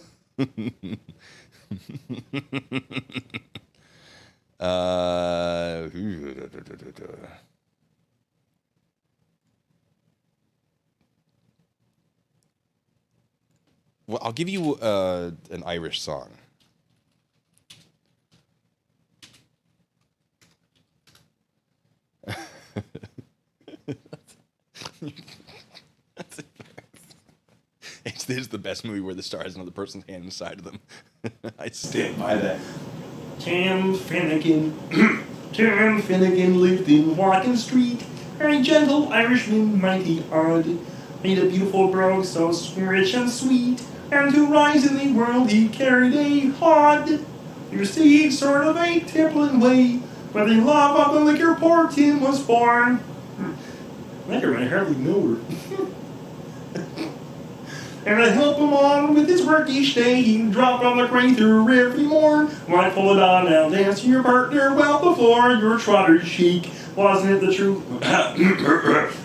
Well, I'll give you an Irish song. This is the best movie where the star has another person's hand inside of them. I stand by that. Tim Finnegan, Tim Finnegan lived in Walking Street, a gentle Irishman, mighty odd. Made a beautiful brogue so rich and sweet, and to rise in the world he carried a hod. You see, sort of a tippling way, where the love of the liquor port Tim was born. Liquor, I hardly know her. And I help him on with his work each day. He'd drop on the crane through every morn. Might pull it on now, dance to your partner well before your trotters shake. Wasn't it the truth?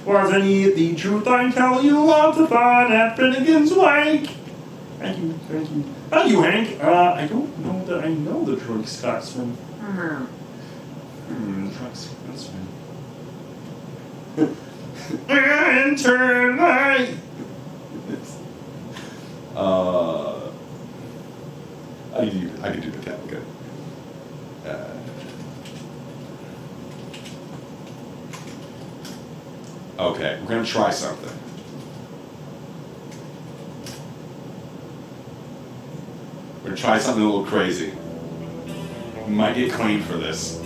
Wasn't it the truth? I'm telling you, lots of fun at Finnegan's Wake. Thank you, thank you. Thank you, Hank. I don't know that I know the drunk Scotsman. Drunk Scotsman. And turn right. I can do the tap good. Okay, we're gonna try something. We're gonna try something a little crazy. We might get clean for this.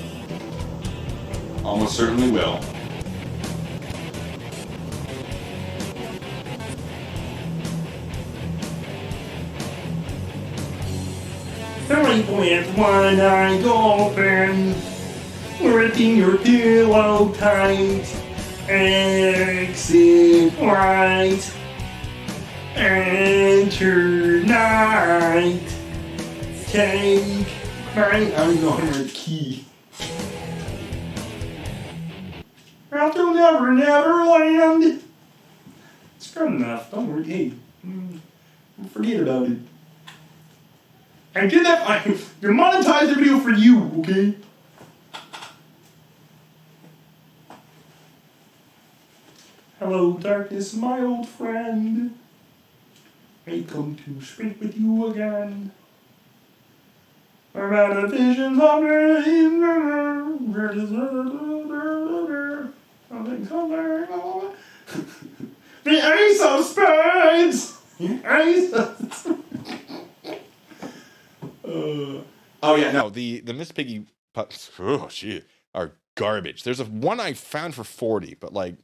Almost certainly will. Sleep with one-eyed dolphin, gripping your pillow tight. Exit right, enter night. Take my... I don't know how to key. After Never Land. It's good enough. Don't worry. Hey, forget about it. I did that. I monetized the video for you, okay? Hello, darkness, my old friend. I come to speak with you again. About the visions of The Ace of Spades! The Ace of... Oh yeah, no, the Miss Piggy pups, oh shit, are garbage. There's one I found for 40, but like,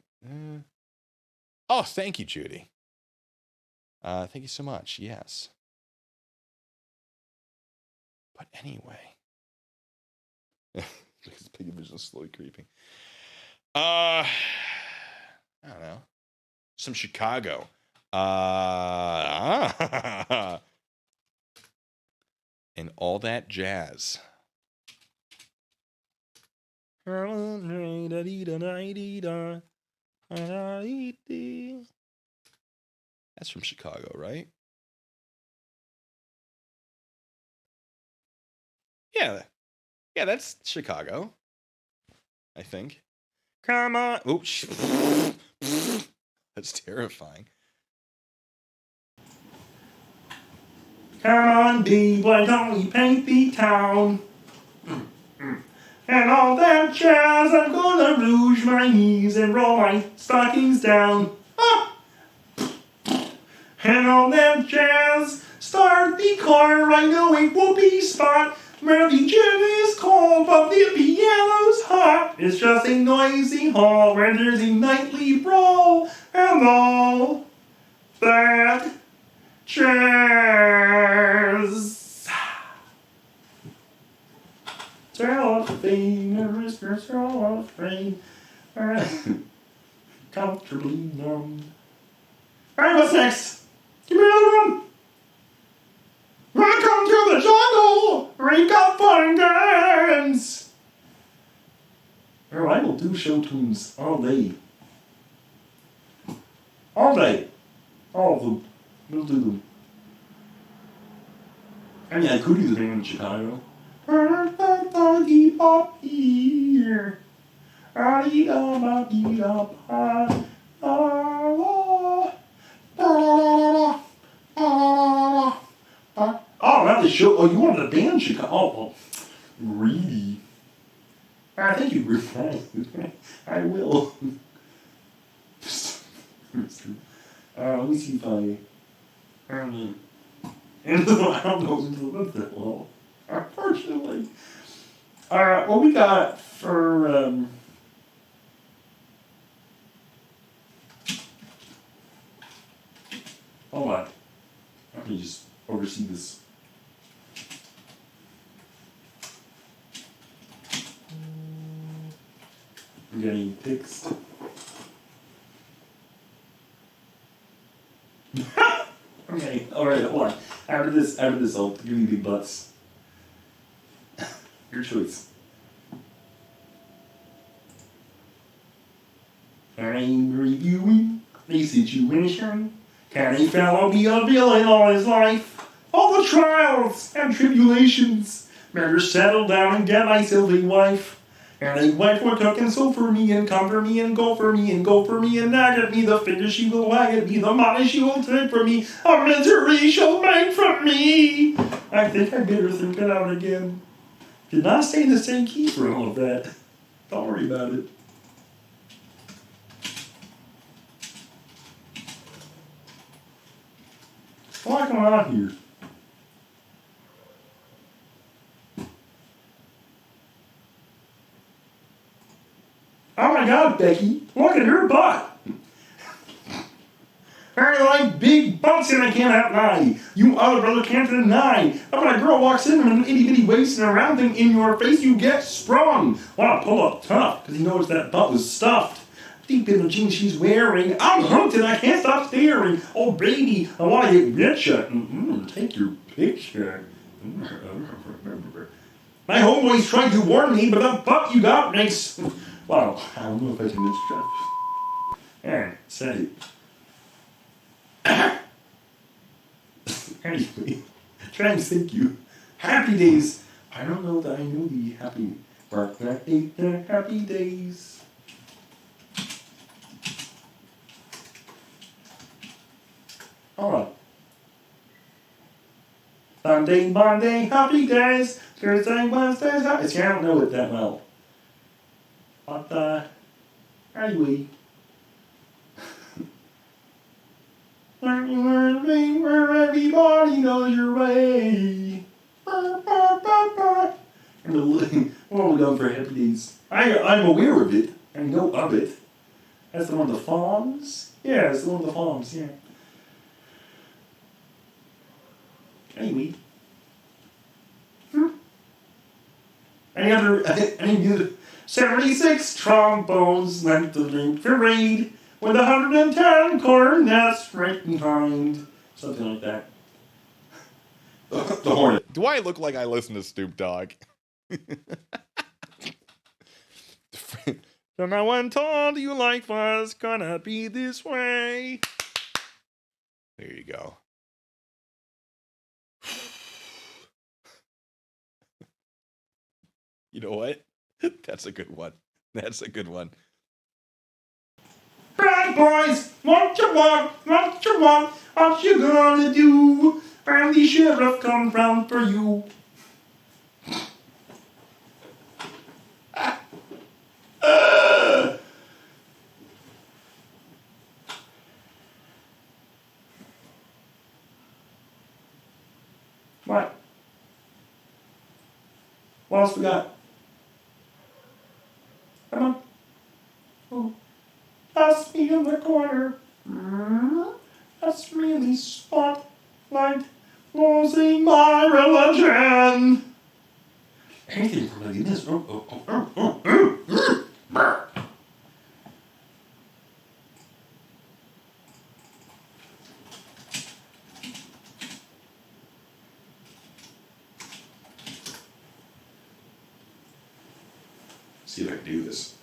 oh, thank you, Judy. Thank you so much. Yes. But anyway, Miss Piggy vision is slowly creeping. I don't know. Some Chicago. And all that jazz. That's from Chicago, right? Yeah. Yeah, that's Chicago. I think. Come on. Oh, that's terrifying. Come on, D, why don't we paint the town? And all that jazz, I'm gonna rouge my knees and roll my stockings down. Ah! And all that jazz, start the car, I know a whoopee spot where the gin is cold but the piano's hot. It's just a noisy hall where there's a nightly brawl and all that jazz. Tell off the thing, and whispers all off the rain. Comfortably numb. Alright, what's next? Give me another one. Welcome to the jungle, where you got fun and games. Oh, I will do show tunes all day. All day. All of them. We'll do them. I mean, I could do the thing in Chicago. Here. Oh, not the show. Oh, you wanted a band, Chicago. Oh, well, really? I think you were fine. I will. Let me see if I don't go into the web that well. Unfortunately. What we got for hold on. Let me just oversee this. I'm getting fixed. Okay, alright, hold on. After this, I'll give you the butts. Your choice. I'm reviewing the situation. Can a fellow be a villain all his life? All the trials and tribulations. Better settle down and get myself a wife. And a wife will cook and sew for me and comfort me and go for me and go for me and nag at me. The finger she will wag at me, the money she will take from me. A misery she'll make from me. I think I better think it out again. Did not stay in the same key for all of that. Don't worry about it. What's going on here? Oh my God, Becky, look at her butt. I like big butts and I cannot lie. You other brother can't deny. But when a girl walks in with an itty bitty waist and a round thing in your face, you get sprung. Wanna pull up tough, cause he knows that butt was stuffed. Deep in the jeans she's wearing, I'm hooked and I can't stop staring. Oh baby, I wanna get with ya. Take your picture. My homeboys tried to warn me, but the butt you got makes... Well, I don't know if I can instruct. There, said it. Anyway, trying to thank you. Happy days. I don't know that I know the happy part. That ain't the happy days. Alright. Sunday, Monday, happy days. Thursday, Wednesday, happy. See, I don't know it that well. But, anyway. where everybody knows your way. And what we done for Happy Days? I'm aware of it. I know of it. That's the one with the fawns? Yeah, it's the one with the fawns, yeah. Anyway. Any other 76 trombones lent the drink parade with 110 cornets right behind. Something like that. The Hornet. Do I look like I listen to Snoop Dogg? From now on, told you life was gonna be this way. There you go. You know what? That's a good one. That's a good one. Bad boys, what you want, what you gonna do? And the sheriff come round for you. What? What else we got? Come on. Oh. That's me in the corner. That's really spotlight losing my religion. Anything from like this. See if I can do this.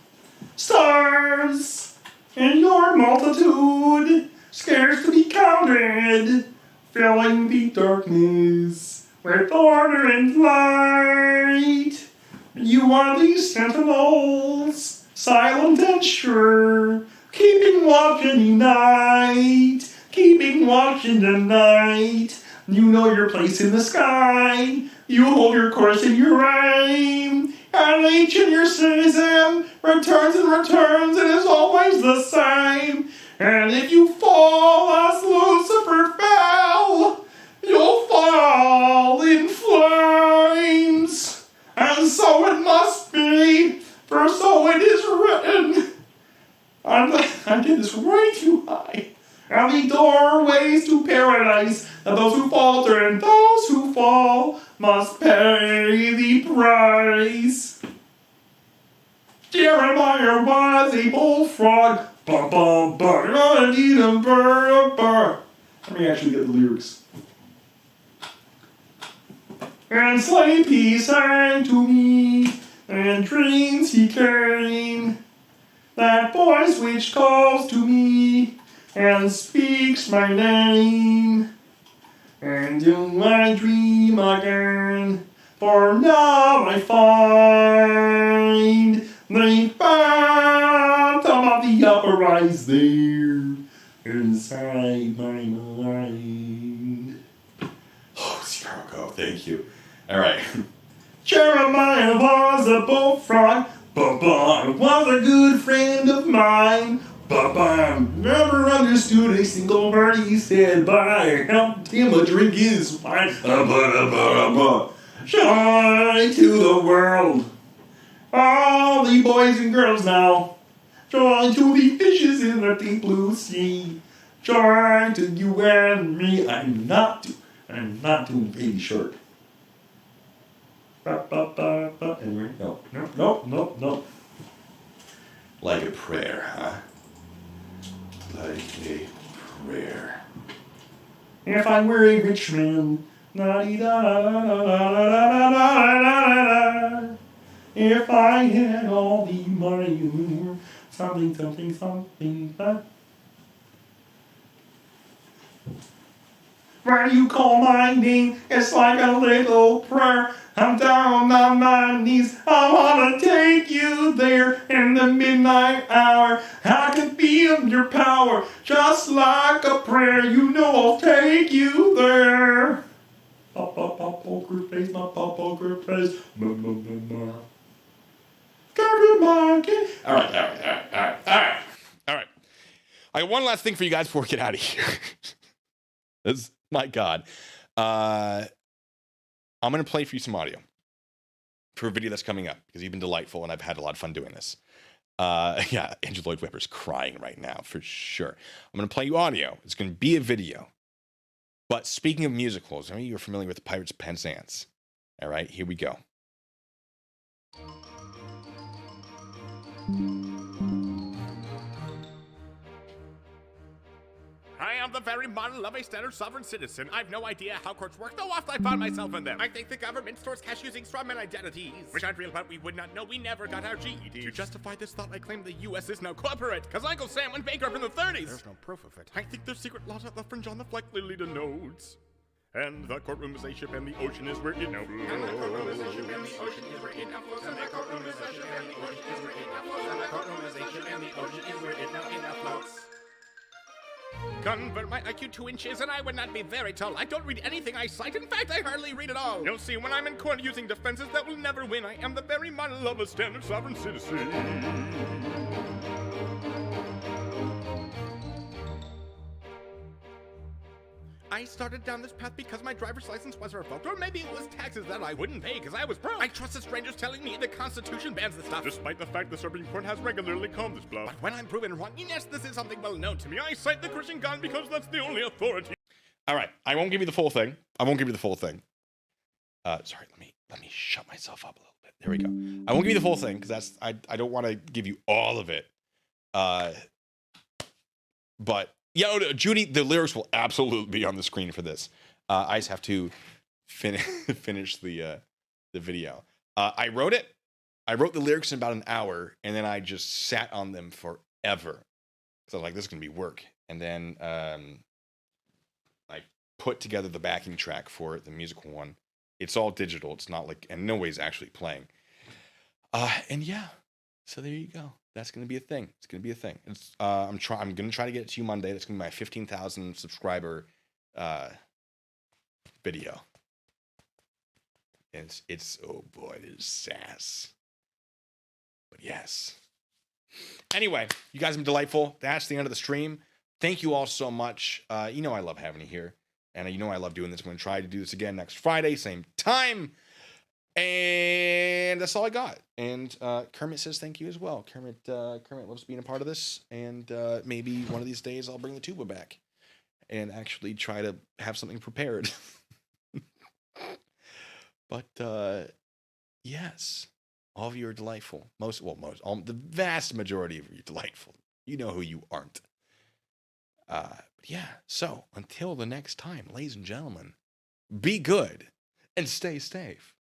Stars in your multitude, scarce to be counted, filling the darkness with order and light. You are these sentinels, silent and sure, keeping watch any night, keeping watch in the night. You know your place in the sky, you hold your course in your aim, and each in your citizen returns and is always the same. And if you fall as Lucifer fell, you'll fall in flames. And so it must be, for so it is written. I did this way too high. And the doorways to paradise, and those who falter and those who fall must pay the price. Jeremiah was a bullfrog. Bum bum bum. Let me actually get the lyrics. And sleep he sang to me, and dreams he came. That voice which calls to me and speaks my name. And do I dream again? For now I find the phantom of the uprise there inside my mind. Oh, Sparrow, thank you. All right. Jeremiah was a bullfrog. Baba was a good friend of mine. Baba never understood a single word he said, but I helped him drink his wine. Joy to the world. All the boys and girls now. Joy to the fishes in the deep blue sea. Joy to you and me. I'm not doing Baby Shark. Anyway, no. Like a prayer, huh? Like a prayer. If I were a rich man, if I had all the money, something. When you call my name, it's like a little prayer. I'm down on my knees, I wanna take you there in the midnight hour. I can feel your power, just like a prayer. You know I'll take you there. Poker face, my poker face. All right. I got one last thing for you guys before we get out of here. My God. I'm going to play for you some audio for a video that's coming up because you've been delightful and I've had a lot of fun doing this. Yeah, Andrew Lloyd Webber's crying right now for sure. I'm going to play you audio. It's going to be a video. But speaking of musicals, I mean, you're familiar with the Pirates of Penzance. All right, here we go. I am the very model of a standard sovereign citizen. I've no idea how courts work, though oft I found myself in them. I think the government stores cash using strawman identities, which aren't real, but we would not know. We never got our GEDs. To justify this thought, I claim the U.S. is now corporate, because Uncle Sam went bankrupt in the 30s. There's no proof of it. I think there's secret laws at the fringe on the flight clearly denotes. And the courtroom is a ship and the ocean is where it now flows. And the courtroom is a ship and the ocean is where it now flows. And the courtroom is a ship and the ocean is where it now flows. And the courtroom is a ship and the ocean is where it now floats. Convert my IQ 2 inches and I would not be very tall. I don't read anything I cite. In fact, I hardly read at all. You'll see when I'm in court using defenses that will never win. I am the very model of a standard sovereign citizen. I started down this path because my driver's license was revoked, or maybe it was taxes that I wouldn't pay because I was broke. I trusted strangers telling me the Constitution bans this stuff, despite the fact the Supreme Court has regularly called this bluff. But when I'm proven wrong, yes, this is something well known to me. I cite the Christian God because that's the only authority. All right, I won't give you the full thing. Sorry, let me shut myself up a little bit. There we go. I won't give you the full thing because I don't want to give you all of it. But yeah, Judy, the lyrics will absolutely be on the screen for this. I just have to finish the video. I wrote it. I wrote the lyrics in about an hour, and then I just sat on them forever. So I was like, this is gonna be work. And then I put together the backing track for the musical one. It's all digital. It's not like, and no way is actually playing. And yeah, so there you go. That's going to be a thing. It's going to be a thing. It's, I'm going to try to get it to you Monday. That's going to be my 15,000 subscriber video. It's oh boy, there's sass. But yes. Anyway, you guys have been delightful. That's the end of the stream. Thank you all so much. You know I love having you here. And you know I love doing this. I'm going to try to do this again next Friday, same time. And that's all I got. And Kermit says thank you as well. Kermit loves being a part of this. And maybe one of these days I'll bring the tuba back and actually try to have something prepared. But yes, all of you are delightful. The vast majority of you are delightful. You know who you aren't. But yeah, so until the next time, ladies and gentlemen, be good and stay safe.